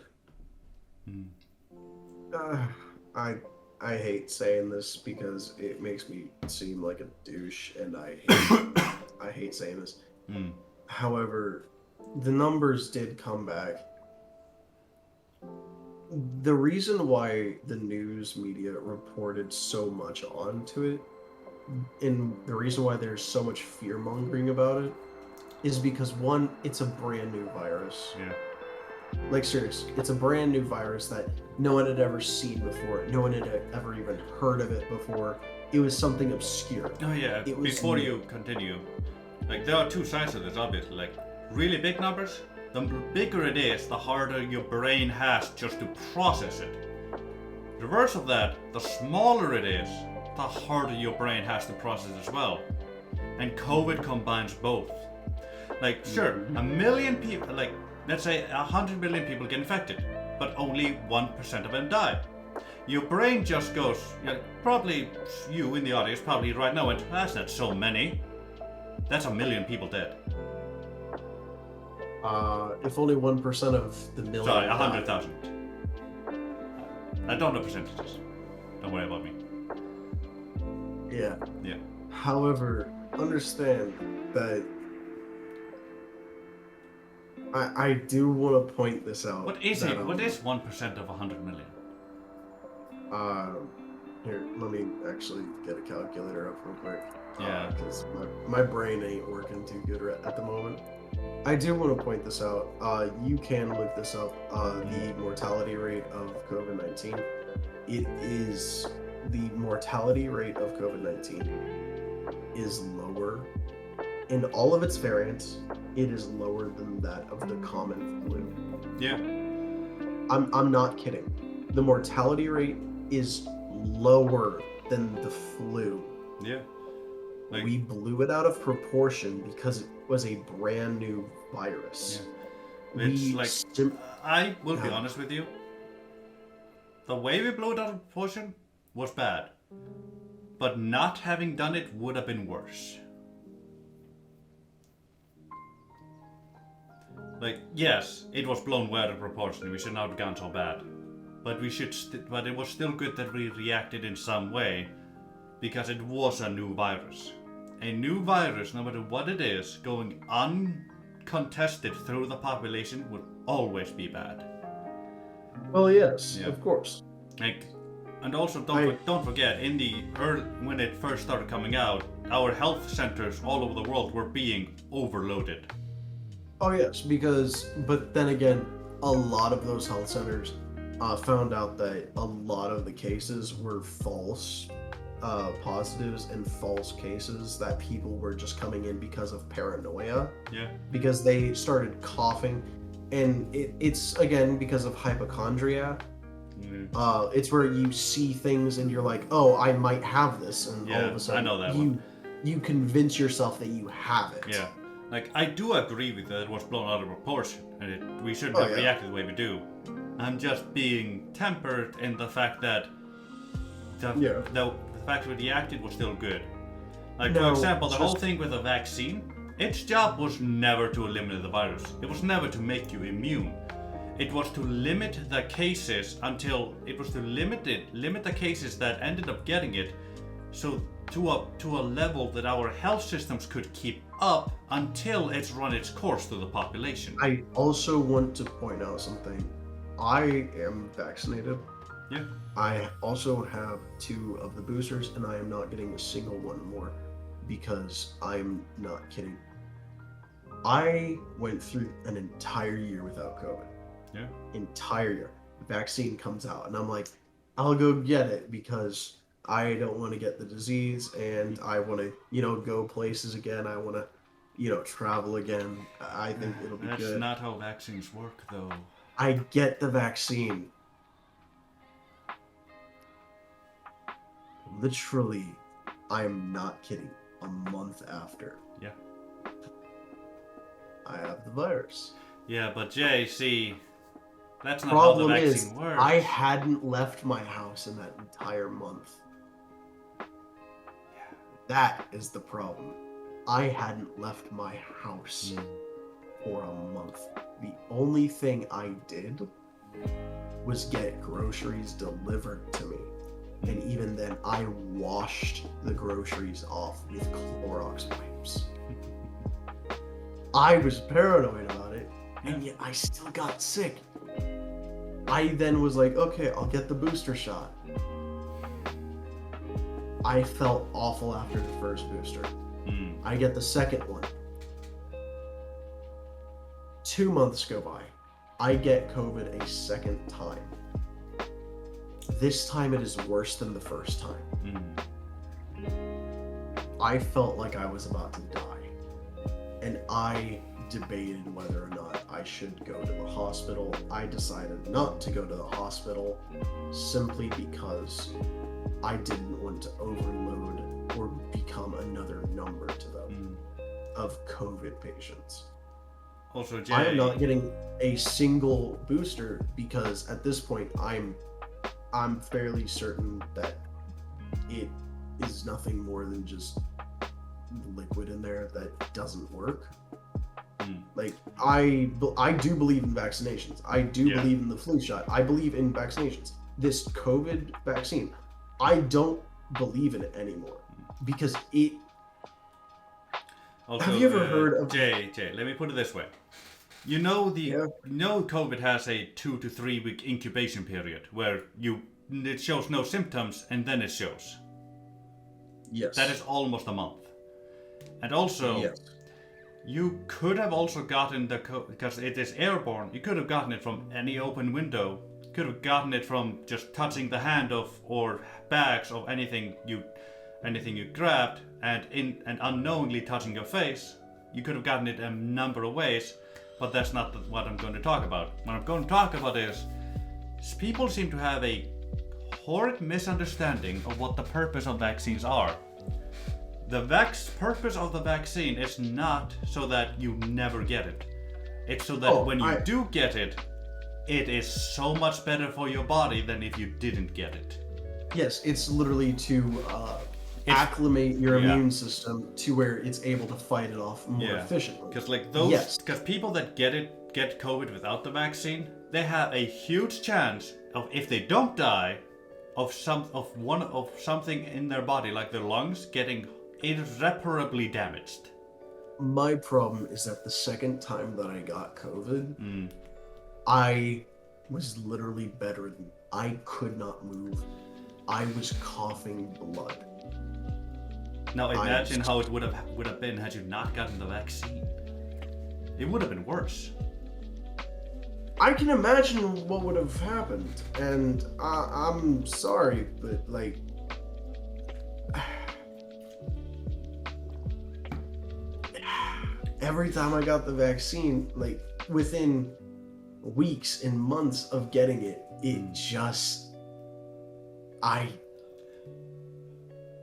I hate saying this because it makes me seem like a douche, and I hate saying this. However, the numbers did come back. The reason why the news media reported so much onto it, and the reason why there's so much fear mongering about it, is because one, it's a brand new virus. Yeah. Like serious, it's a brand new virus that no one had ever seen before. No one had ever even heard of it before. It was something obscure. Oh yeah, It was before new. you continue, like there are two sides of this obviously. Like really big numbers, the bigger it is, the harder your brain has just to process it. Reverse of that, the smaller it is, the harder your brain has to process as well. And COVID combines both. Like sure, a million people, like let's say 100 million people get infected, but only 1% of them die. Your brain just goes, probably you in the audience probably right now went, that's not so many. That's a million people dead. If only 1% of the million. Sorry, 100,000. I don't know percentages. Don't worry about me. Yeah. Yeah. However, understand that I do want to point this out. What is that, it? What is 1% of 100 million? Here, let me actually get a calculator up real quick. Yeah. Because my brain ain't working too good at the moment. I do want to point this out. You can look this up. The mortality rate of COVID-19. It is the mortality rate of COVID-19 is lower in all of its variants. It is lower than that of the common flu. Yeah. I'm not kidding. The mortality rate is lower than the flu. Yeah. Like, We blew it out of proportion because it was a brand new virus. yeah. It's We like, sim- I will be Yeah. honest with you. The way we blew it out of proportion was bad. But not having done it would have been worse. Like, yes, it was blown way out of proportion. We should not have gone so bad. But but it was still good that we reacted in some way, because it was a new virus. A new virus, no matter what it is, going uncontested through the population would always be bad. Well, yes, Yeah. of course. Like, and also I- don't forget, in the when it first started coming out, our health centers all over the world were being overloaded. Oh yes, but then again, a lot of those health centers found out that a lot of the cases were false positives and false cases, that people were just coming in because of paranoia, Yeah. because they started coughing, and it's again because of hypochondria. It's where you see things and you're like, oh, I might have this, and all Yeah, of a sudden I know that you one. you convince yourself that you have it. Yeah. Like, I do agree with that it was blown out of proportion, and we shouldn't Oh, have yeah. reacted the way we do. I'm just being tempered in the fact that the fact we reacted was still good. Like, for No, example, the whole just- thing with the vaccine, its job was never to eliminate the virus. It was never to make you immune. It was to limit the cases limit the cases that ended up getting it, so to a level that our health systems could keep up until it's run its course through the population. I also want to point out something. I am vaccinated. Yeah. I also have 2 of the boosters, and I am not getting a single one more because I'm not kidding. I went through an entire year without COVID. Yeah. Entire year. The vaccine comes out, and I'm like, I'll go get it because I don't want to get the disease, and I want to, go places again. I want to, travel again. I think it'll be That's good. not how vaccines work, though. I get the vaccine. Literally, I'm not kidding. A month after, Yeah. I have the virus. Yeah, but Jay, see, that's not how the Problem vaccine is, works. I hadn't left my house in that entire month. That is the problem. I hadn't left my house for a month. The only thing I did was get groceries delivered to me. And even then, I washed the groceries off with Clorox wipes. I was paranoid about it, and yet I still got sick. I then was like, okay, I'll get the booster shot. I felt awful after the first booster. Mm. I get the second one. 2 months go by. I get COVID a second time. This time it is worse than the first time. I felt like I was about to die. And I debated whether or not I should go to the hospital. I decided not to go to the hospital simply because I didn't want to overload or become another number to them of COVID patients. Also, Jay, I am not getting a single booster because at this point I'm fairly certain that it is nothing more than just liquid in there that doesn't work. Like I do believe in vaccinations. I do believe in the flu shot. I believe in vaccinations. This COVID vaccine, I don't believe in it anymore because it. Also, have you ever heard of Jay? Let me put it this way. You know COVID has a 2 to 3 week incubation period where it shows no symptoms and then it shows. Yes. That is almost a month. And also, yes. You could have also gotten because it is airborne. You could have gotten it from any open window. You could have gotten it from just touching the hand of or bags of anything you grabbed and unknowingly touching your face. You could have gotten it a number of ways, but that's not what I'm going to talk about. What I'm going to talk about is people seem to have a horrid misunderstanding of what the purpose of vaccines are. The purpose of the vaccine is not so that you never get it. It's so that when you do get it, it is so much better for your body than if you didn't get it. Yes, it's literally to acclimate your immune system to where it's able to fight it off more efficiently. Because because people that get COVID without the vaccine, they have a huge chance of, if they don't die, of something in their body, like their lungs, getting irreparably damaged. My problem is that the second time that I got COVID, I was literally bedridden. I could not move. I was coughing blood. Now imagine how it would have been had you not gotten the vaccine. It would have been worse. I can imagine what would have happened, and I'm sorry, but like, every time I got the vaccine, like within weeks and months of getting it, I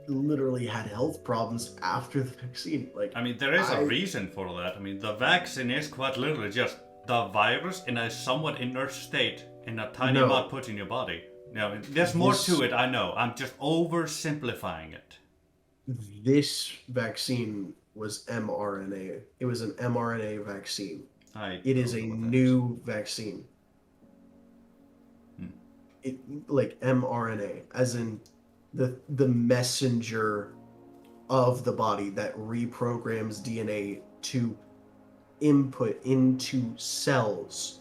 literally had health problems after the vaccine. Like, I mean, there is a reason for that. I mean, the vaccine is quite literally just the virus in a somewhat inert state in a tiny amount put in your body. Now, there's more to it, I know. I'm just oversimplifying it. This vaccine was mRNA. It was an mRNA vaccine. It is a new vaccine. It like mRNA, as in the messenger of the body that reprograms DNA to input into cells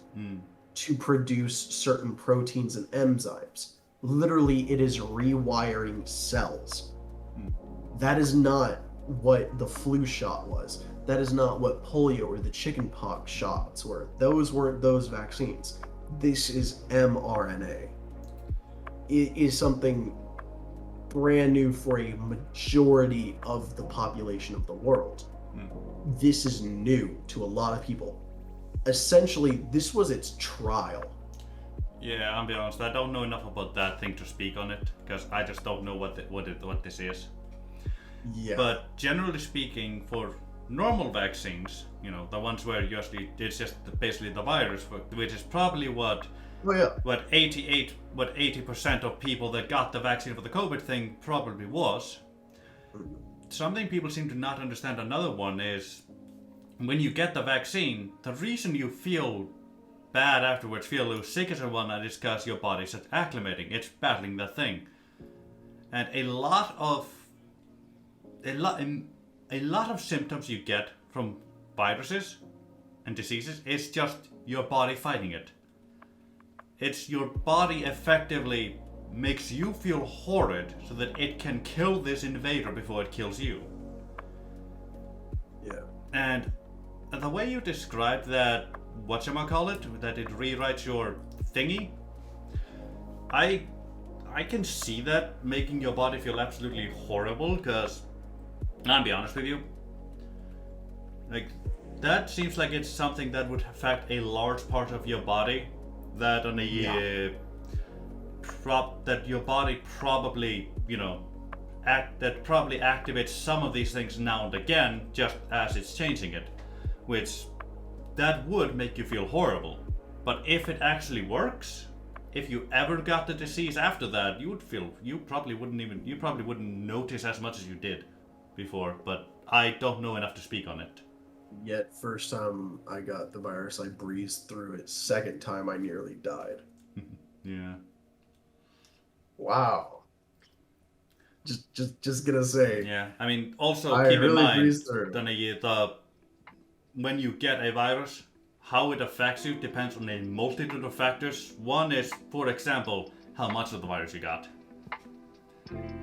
to produce certain proteins and enzymes. Literally, it is rewiring cells. That is not what the flu shot was. That is not what polio or the chickenpox shots were. Those weren't those vaccines. This is mRNA. It is something brand new for a majority of the population of the world. This is new to a lot of people. Essentially, this was its trial. Yeah, I'll be honest, I don't know enough about that thing to speak on it, because I just don't know what this is. Yeah. But generally speaking, for normal vaccines, you know, the ones where it's just basically the virus, which is probably what 80% of people that got the vaccine for the COVID thing probably was. Something people seem to not understand, another one, is when you get the vaccine, the reason you feel bad afterwards, feel a little sick as one, is because your body's acclimating, it's battling the thing. And a lot of symptoms you get from viruses and diseases is just your body fighting it. It's your body effectively makes you feel horrid so that it can kill this invader before it kills you. Yeah. And the way you described that whatchamacallit, that it rewrites your thingy. I I can see that making your body feel absolutely horrible, because I'll be honest with you, like that seems like it's something that would affect a large part of your body, that on a that your body probably, that probably activates some of these things now and again, just as it's changing it, which that would make you feel horrible. But if it actually works, if you ever got the disease after that, you probably wouldn't notice as much as you did before. But I don't know enough to speak on it. Yet, first time I got the virus, I breezed through it. Second time, I nearly died. Yeah. Wow. Just gonna say, Yeah. I mean, also I keep in really mind breezed through. that when you get a virus, how it affects you depends on a multitude of factors. One is, for example, how much of the virus you got.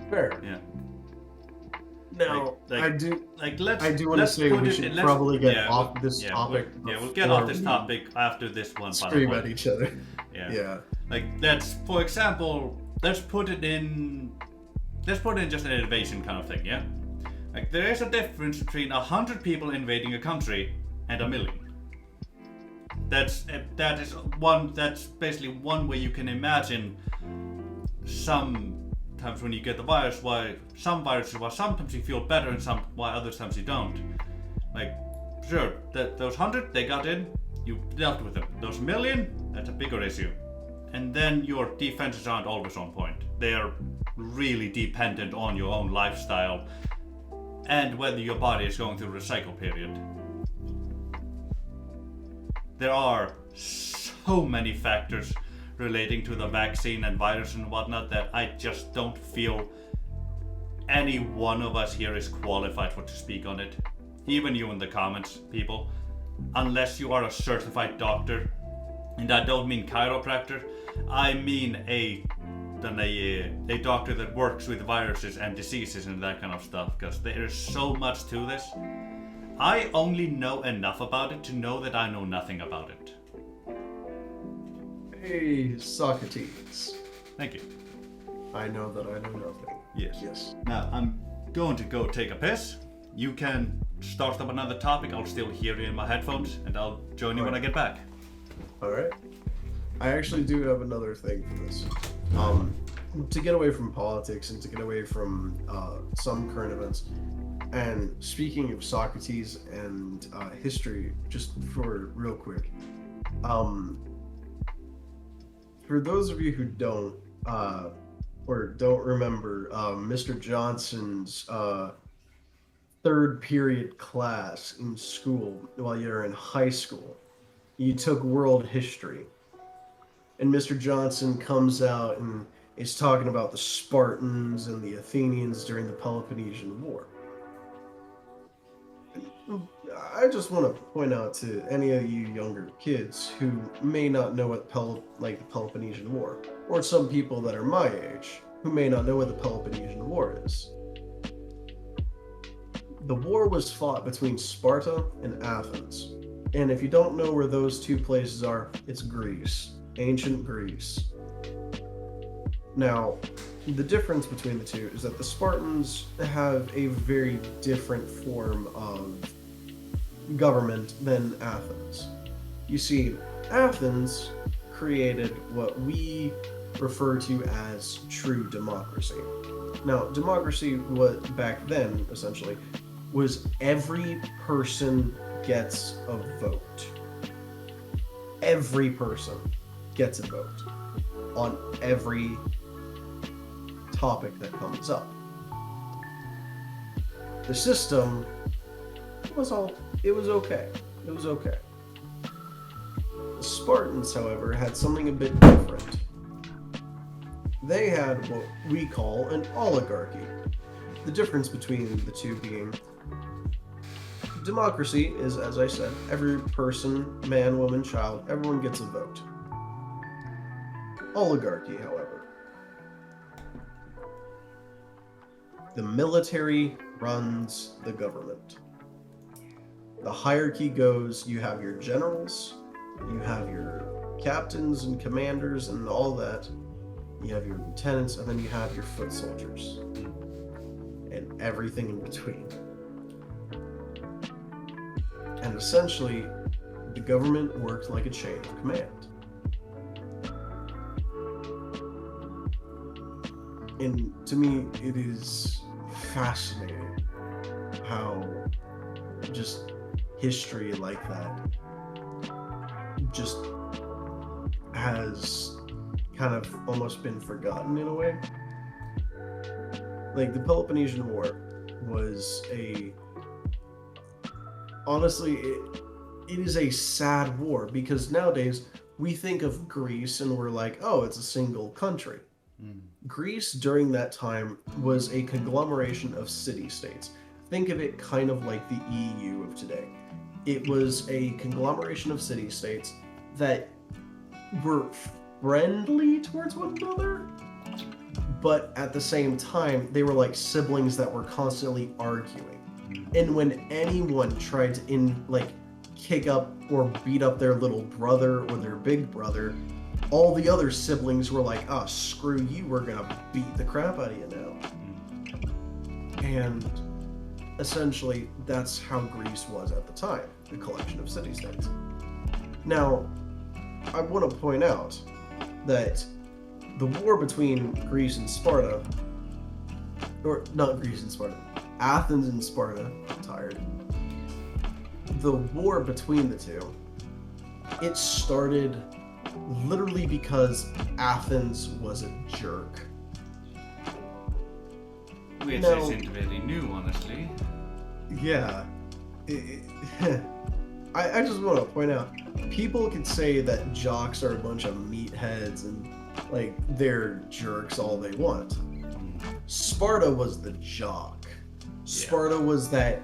Fair. Yeah. Now, I do want to say we should probably get off this topic. We'll get off this topic after this one. Scream at each other. Yeah. Like, for example, let's put it in just an invasion kind of thing, yeah? Like, there is a difference between 100 people invading a country and 1,000,000. That's basically one way you can imagine sometimes when you get the virus, why sometimes you feel better and why other times you don't. Like, sure, those 100, they got in, you dealt with them. Those 1,000,000, that's a bigger issue. And then your defenses aren't always on point. They are really dependent on your own lifestyle and whether your body is going through a cycle period. There are so many factors relating to the vaccine and virus and whatnot that I just don't feel any one of us here is qualified to speak on it. Even you in the comments, people. Unless you are a certified doctor. And I don't mean chiropractor. I mean a doctor that works with viruses and diseases and that kind of stuff. Because there is so much to this. I only know enough about it to know that I know nothing about it. Hey, Socrates. Thank you. I know that I know nothing. Yes. Now, I'm going to go take a piss. You can start up another topic. I'll still hear you in my headphones, and I'll join you when I get back. Alright. I actually do have another thing for this. To get away from politics and to get away from some current events. And speaking of Socrates and history, just for real quick, for those of you who don't remember, Mr. Johnson's third period class in school while you're in high school, you took world history, and Mr. Johnson comes out and is talking about the Spartans and the Athenians during the Peloponnesian War. I just want to point out to any of you younger kids who may not know what the Peloponnesian War, or some people that are my age who may not know what the Peloponnesian War is. The war was fought between Sparta and Athens, and if you don't know where those two places are, it's Greece, ancient Greece. Now, the difference between the two is that the Spartans have a very different form of government than Athens. You see, Athens created what we refer to as true democracy. Now, democracy back then, essentially, was every person gets a vote. Every person gets a vote on every topic that comes up. The system was okay. It was okay. The Spartans, however, had something a bit different. They had what we call an oligarchy. The difference between the two being democracy is, as I said, every person, man, woman, child, everyone gets a vote. Oligarchy, however, the military runs the government. The hierarchy goes, you have your generals, You have your captains and commanders and all that. You have your lieutenants, and then you have your foot soldiers. And everything in between. And essentially, the government worked like a chain of command. And to me, it is fascinating how just history like that just has kind of almost been forgotten in a way. Like, the Peloponnesian War was honestly, it is a sad war, because nowadays we think of Greece and we're like, oh, it's a single country. Greece during that time was a conglomeration of city-states. Think of it kind of like the EU of today. It was a conglomeration of city-states that were friendly towards one another, but at the same time, they were like siblings that were constantly arguing. And when anyone tried to kick up or beat up their little brother or their big brother, all the other siblings were like, "Ah, oh, screw you, we're gonna beat the crap out of you now." And essentially, that's how Greece was at the time, a collection of city-states. Now, I want to point out that the war between Greece and Sparta, or not Greece and Sparta, Athens and Sparta, I'm tired. The war between the two, it started literally because Athens was a jerk. Which isn't very new, honestly. Yeah. I just want to point out, people could say that jocks are a bunch of meatheads and like they're jerks all they want. Sparta was the jock. Sparta was that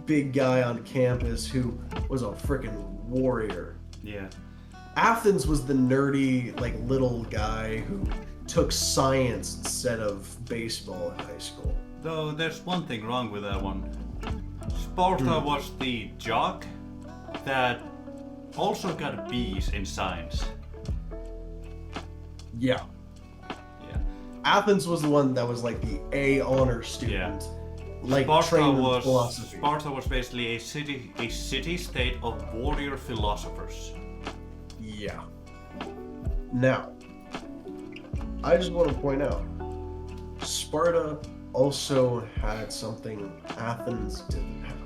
big guy on campus who was a freaking warrior. Yeah. Athens was the nerdy, like, little guy who took science instead of baseball in high school. Though there's one thing wrong with that one. Sparta was the jock that also got B's in science. Yeah. Athens was the one that was like the A honor student. Like, trained in philosophy. Sparta was basically a city-state of warrior philosophers. Yeah. Now, I just want to point out, Sparta also had something Athens didn't have.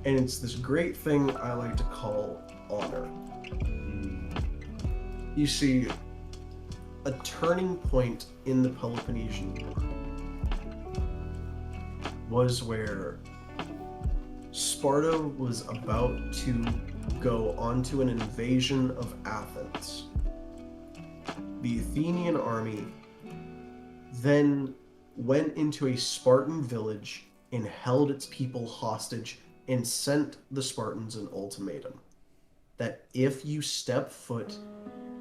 And it's this great thing I like to call honor. You see, a turning point in the Peloponnesian War was where Sparta was about to go onto an invasion of Athens. The Athenian army then went into a Spartan village and held its people hostage and sent the Spartans an ultimatum that if you step foot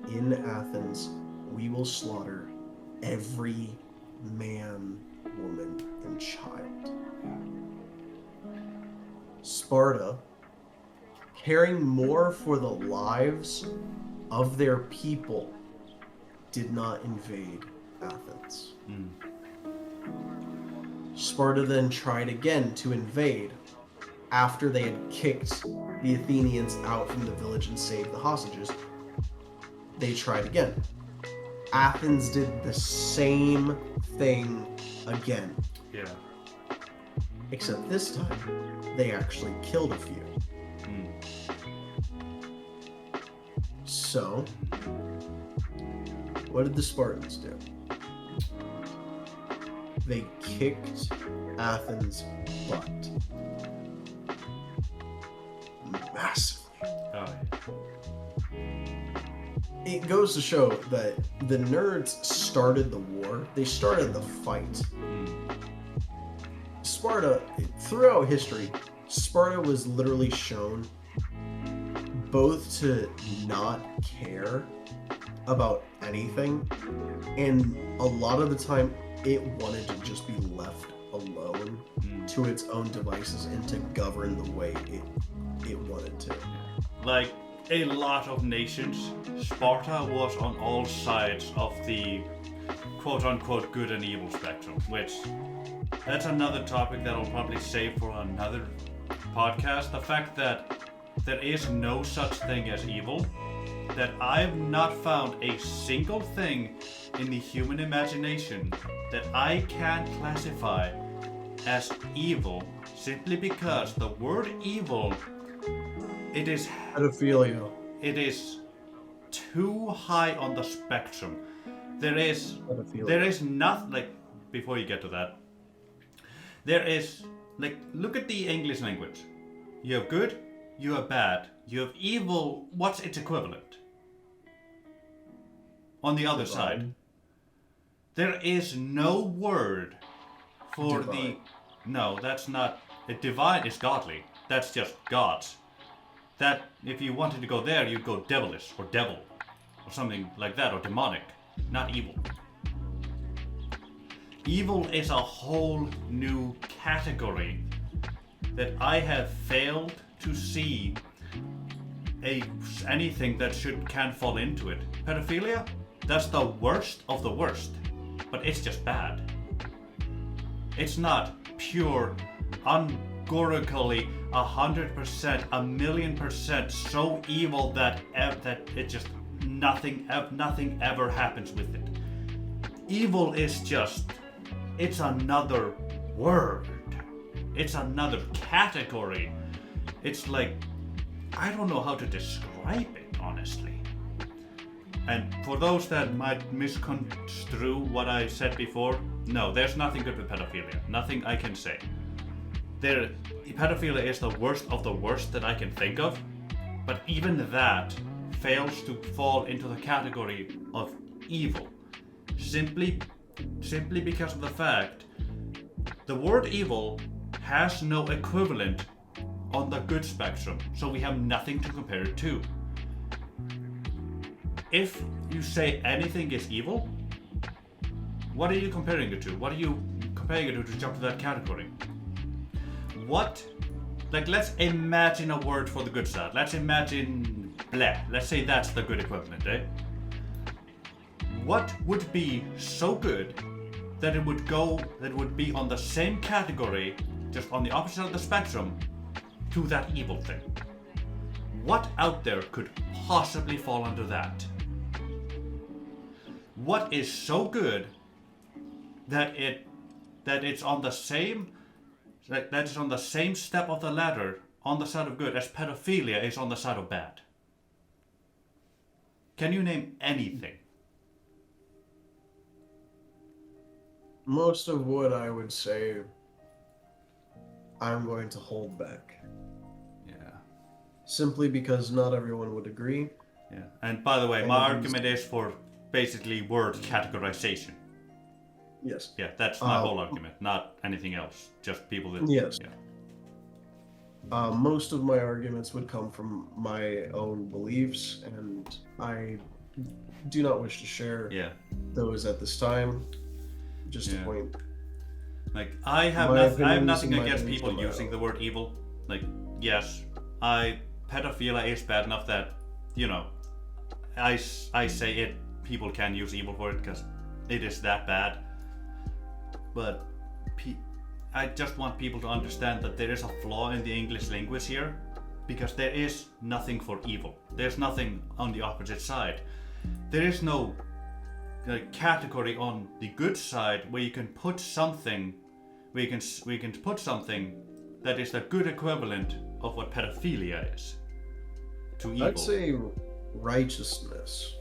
in Athens, we will slaughter every man, woman, and child. Sparta, caring more for the lives of their people, did not invade Athens. Sparta then tried again to invade after they had kicked the Athenians out from the village and saved the hostages. They tried again. Athens did the same thing again. Yeah. Except this time, they actually killed a few. So, what did the Spartans do? They kicked Athens' butt. Massively. Oh, It goes to show that the nerds started the war. They started the fight. Sparta, throughout history, Sparta was literally shown both to not care about anything, and a lot of the time it wanted to just be left alone to its own devices and to govern the way it wanted to. like a lot of nations, Sparta was on all sides of the quote-unquote good and evil spectrum, which that's another topic that I'll probably save for another podcast. The fact that there is no such thing as evil, that I've not found a single thing in the human imagination that I can classify as evil, simply because the word evil, it is Pedophilia. too high on the spectrum. There is nothing, like, before you get to that, there is, like, look at the English language. You have good, you have bad, you have evil. What's its equivalent? On the other side, there is no word for Divine. no, that's not, divine is godly. That's just gods. That, if you wanted to go there, you'd go devilish, or devil, or something like that, or demonic, not evil. Evil is a whole new category that I have failed to see anything that can fall into it. Pedophilia, that's the worst of the worst, but it's just bad. It's not pure, ungorically 100%, 1,000,000% so evil that it just nothing ever happens with it. Evil is just, it's another word. It's another category. It's like, I don't know how to describe it, honestly. And for those that might misconstrue what I said before, no, there's nothing good with pedophilia. Nothing I can say. Pedophilia is the worst of the worst that I can think of, but even that fails to fall into the category of evil. Simply because of the fact the word evil has no equivalent on the good spectrum, so we have nothing to compare it to. If you say anything is evil, what are you comparing it to? What are you comparing it to jump to that category? What? Like, let's imagine a word for the good side. Let's imagine bleh. Let's say that's the good equivalent, eh? What would be so good that it would be on the same category, just on the opposite of the spectrum, to that evil thing? What out there could possibly fall under that? What is so good that it's on the same that is on the same step of the ladder on the side of good as pedophilia is on the side of bad? Can you name anything? Most of what I would say, I'm going to hold back. Yeah. Simply because not everyone would agree. Yeah. And by the way, my argument is for basically word categorization. Yes. Yeah, that's my whole argument, not anything else. Just people that. Yes. Yeah. Most of my arguments would come from my own beliefs, and I do not wish to share those at this time. Just a point. Like, I have nothing against people using the word evil. Like, yes, pedophilia is bad enough that, I say it. People can use evil for it because it is that bad. But I just want people to understand that there is a flaw in the English language here, because there is nothing for evil. There's nothing on the opposite side. There is no category on the good side where you can put something, we can put something that is the good equivalent of what pedophilia is to evil. I'd say righteousness.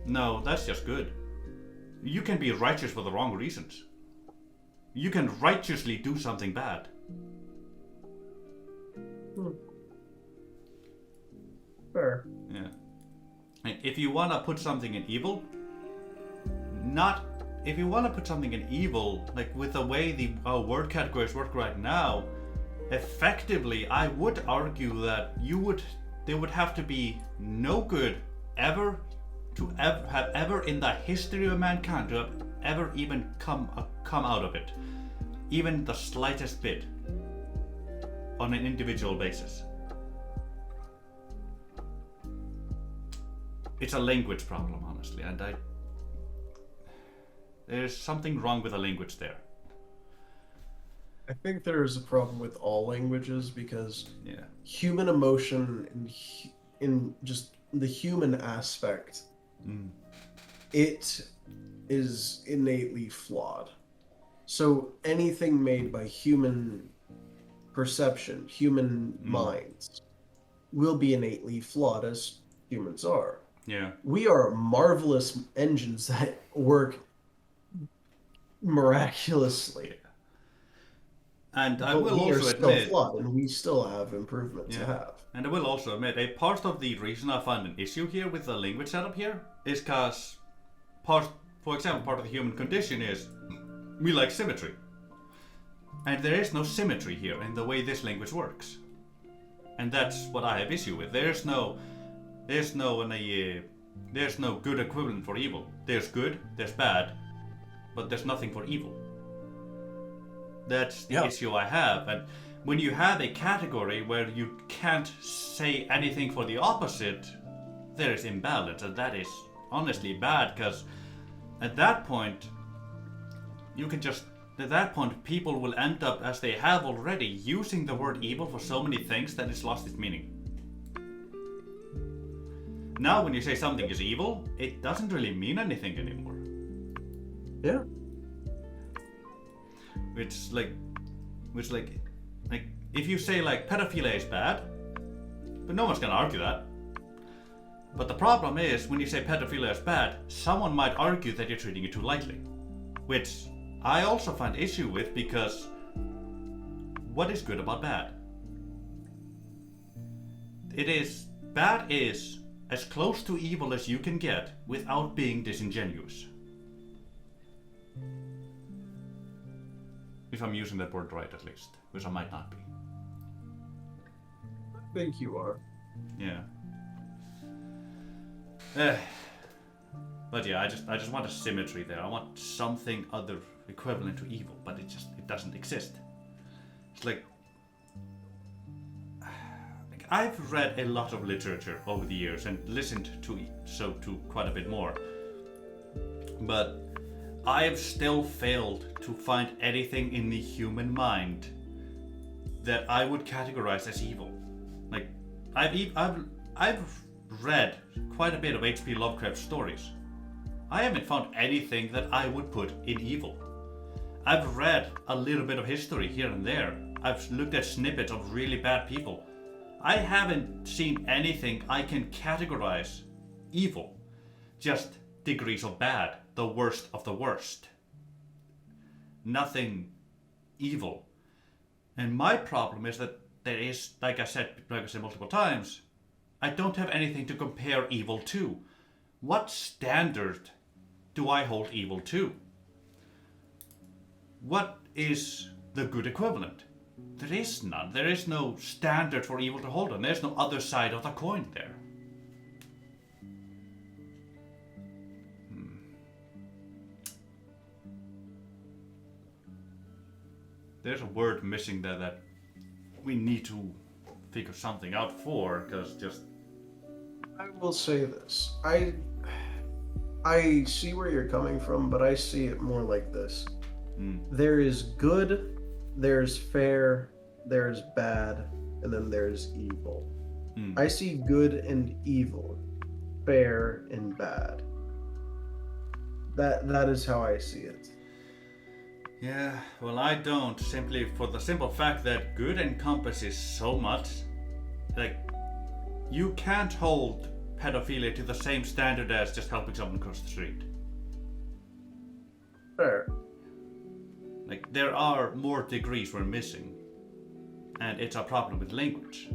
No, that's just good. You can be righteous for the wrong reasons. You can righteously do something bad. Fair. Yeah. And if you want to put something in evil, like with the way the word categories work right now, effectively, I would argue that there would have to be no good ever in the history of mankind to have ever even come out of it, even the slightest bit, on an individual basis. it's a language problem, honestly, and there's something wrong with the language there. I think there is a problem with all languages because Yeah. human emotion in just the human aspect, Mm. it is innately flawed. So anything made by human perception, human minds, will be innately flawed as humans are. Yeah. We are marvelous engines that work miraculously. And I But will we are also still admit, flawed, and we still have improvement to yeah, have. and I will also admit, a part of the reason I find an issue here with the language setup here is because, for example, part of the human condition is we like symmetry. And there is no symmetry here in the way this language works. And that's what I have issue with. There's no good equivalent for evil. There's good, there's bad, but there's nothing for evil. That's the issue I have. And when you have a category where you can't say anything for the opposite, there is imbalance, and that is honestly bad, because at that point people will end up, as they have already, using the word evil for so many things that it's lost its meaning. Now when you say something is evil, it doesn't really mean anything anymore. Yeah. Which if you say like pedophilia is bad, but no one's gonna argue that. But the problem is when you say pedophilia is bad, someone might argue that you're treating it too lightly, which I also find issue with, because what is good about bad? Bad is as close to evil as you can get without being disingenuous. If I'm using that word right, at least, which I might not be. I think you are. Yeah. But yeah, I just want a symmetry there. I want something other equivalent to evil, but it doesn't exist. It's like I've read a lot of literature over the years and listened to quite a bit more, but I've still failed to find anything in the human mind that I would categorize as evil. Like I've read quite a bit of H.P. Lovecraft stories. I haven't found anything that I would put in evil. I've read a little bit of history here and there. I've looked at snippets of really bad people. I haven't seen anything I can categorize evil. Just degrees of bad, the worst of the worst. Nothing evil. And my problem is that there is, like I said multiple times, I don't have anything to compare evil to. What standard do I hold evil to? What is the good equivalent? There is none. There is no standard for evil to hold on. There's no other side of the coin there. There's a word missing there that we need to figure something out for, because just... I will say this. I see where you're coming from, but I see it more like this. There is good, there's fair, there's bad, and then there's evil. I see good and evil, fair and bad. That is how I see it. Yeah, well, I don't, simply for the simple fact that good encompasses so much. Like, you can't hold pedophilia to the same standard as just helping someone cross the street. Fair. Like, there are more degrees we're missing. And it's a problem with language.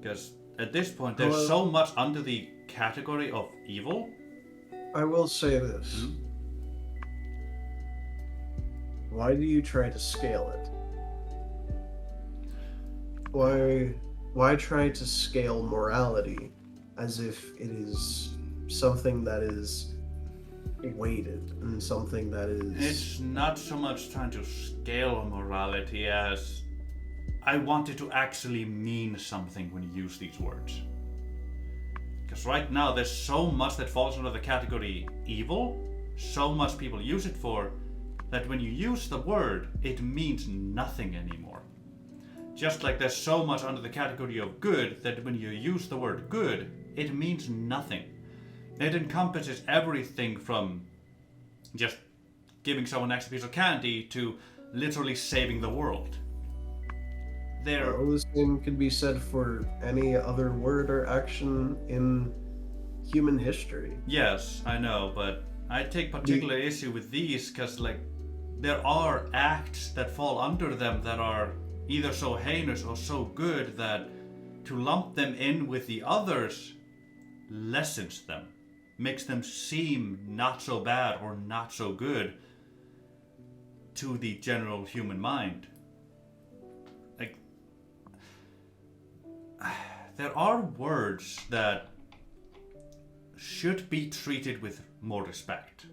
Because at this point, there's so much under the category of evil. I will say this. Why do you try to scale it? Why try to scale morality as if it is something that is weighted and something that is... It's not so much trying to scale morality as I want it to actually mean something when you use these words. Because right now there's so much that falls under the category evil, so much people use it for, that when you use the word, it means nothing anymore. Just like there's so much under the category of good that when you use the word good, it means nothing. It encompasses everything from just giving someone an extra piece of candy to literally saving the world. Well, the same could be said for any other word or action in human history. Yes, I know, but I take particular issue with these because, like, there are acts that fall under them that are either so heinous or so good that to lump them in with the others lessens them, makes them seem not so bad or not so good to the general human mind. Like, there are words that should be treated with more respect.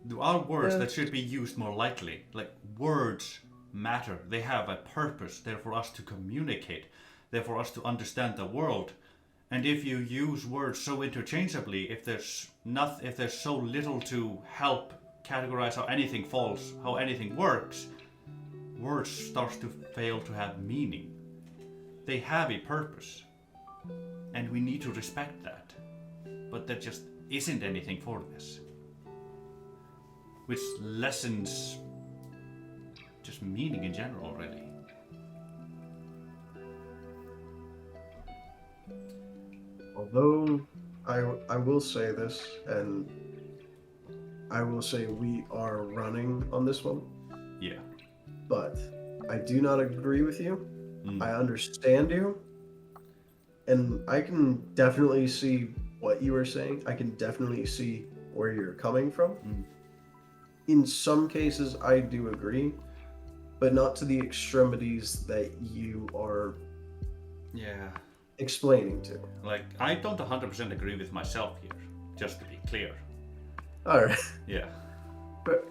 There are words that should be used more lightly. Like, words matter. They have a purpose. They're for us to communicate. They're for us to understand the world. And if you use words so interchangeably, if there's so little to help categorize how anything falls, how anything works, words start to fail to have meaning. They have a purpose, and we need to respect that. But there just isn't anything for this, which lessens just meaning in general, really. Although I will say this, and I will say we are running on this one, Yeah. but I do not agree with you. I understand you, and I can definitely see what you are saying. I can definitely see where you're coming from. In some cases, I do agree, but not to the extremities that you are Yeah. explaining to. Like, I don't 100% agree with myself here, just to be clear. All right. Yeah. But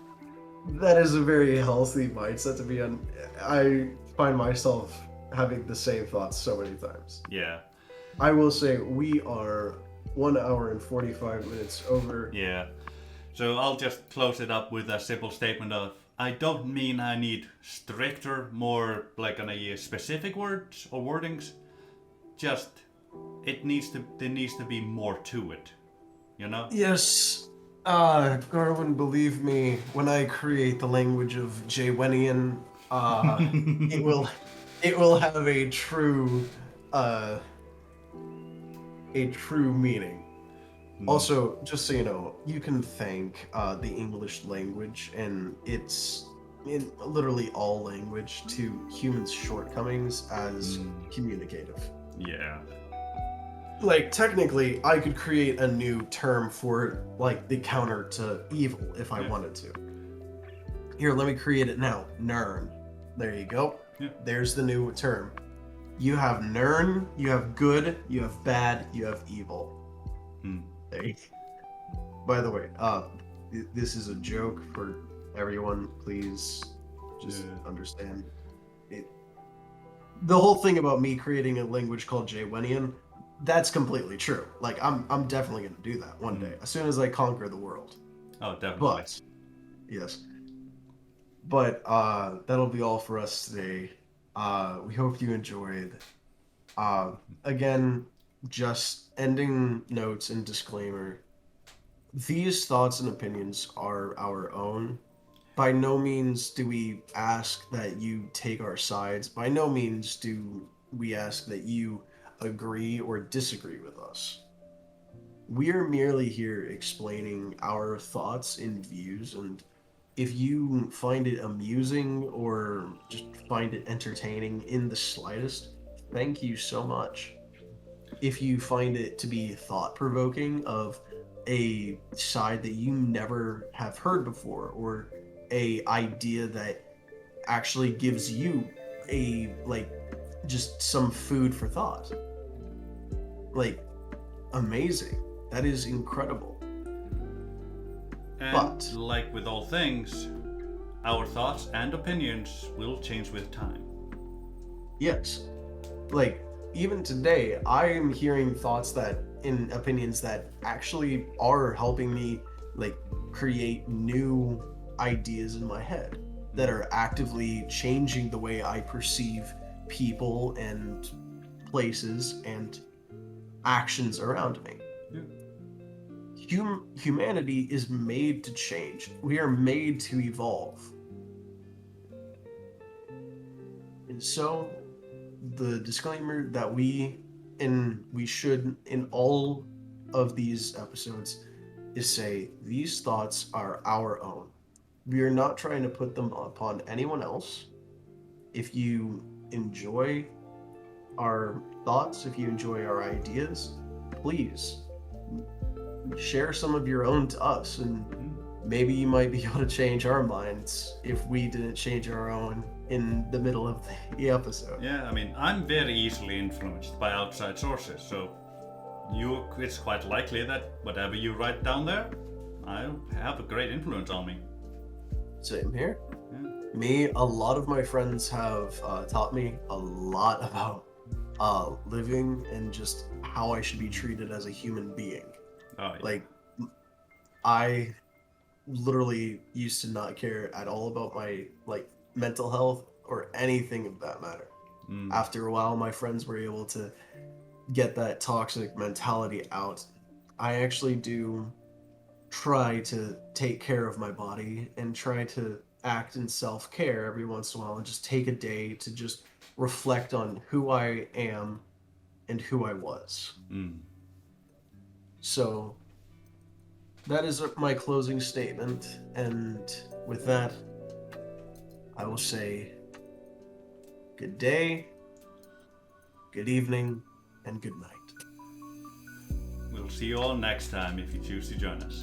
that is a very healthy mindset to be on. I find myself having the same thoughts so many times. Yeah. I will say we are 1 hour and 45 minutes over. Yeah. So I'll just close it up with a simple statement of, I don't mean I need stricter, more like on a specific words or wordings. Just there needs to be more to it. You know? Yes. Garwin, believe me, when I create the language of Jaywenian, it will have a true meaning. Also, just so you know, you can thank the English language, and it's in literally all language, to humans' shortcomings as communicative. Yeah. Like, technically, I could create a new term for, like, the counter to evil if I wanted to. Here, let me create it now. Nern. There you go. Yeah. There's the new term. You have Nern, you have good, you have bad, you have evil. There you go. By the way, this is a joke for everyone. Please just understand. The whole thing about me creating a language called Jaywenian, that's completely true. Like, I'm definitely going to do that one day, as soon as I conquer the world. Oh, definitely. But, yes. But, that'll be all for us today. We hope you enjoyed. Again, just ending notes and disclaimer. These thoughts and opinions are our own. By no means do we ask that you take our sides. By no means do we ask that you agree or disagree with us. We are merely here explaining our thoughts and views, and if you find it amusing or just find it entertaining in the slightest, thank you so much. If you find it to be thought-provoking of a side that you never have heard before, or a idea that actually gives you just some food for thought, amazing. That is incredible. And but like with all things, our thoughts and opinions will change with time. Yes, even today, I am hearing thoughts that, in opinions that actually are helping me like create new ideas in my head that are actively changing the way I perceive people and places and actions around me. Humanity is made to change. We are made to evolve. And so the disclaimer that we should in all of these episodes is say these thoughts are our own. We are not trying to put them upon anyone else. If you enjoy our thoughts, if you enjoy our ideas, please share some of your own to us, and maybe you might be able to change our minds if we didn't change our own in the middle of the episode. Yeah, I mean, I'm very easily influenced by outside sources, so it's quite likely that whatever you write down there, I'll have a great influence on me. Same here. Yeah. Me, a lot of my friends have taught me a lot about living and just how I should be treated as a human being. Oh, yeah. Like, I literally used to not care at all about my like mental health or anything of that matter. After a while, my friends were able to get that toxic mentality out. I actually do try to take care of my body and try to act in self-care every once in a while and just take a day to just reflect on who I am and who I was. So that is my closing statement, and with that, I will say good day, good evening, and good night. We'll see you all next time if you choose to join us.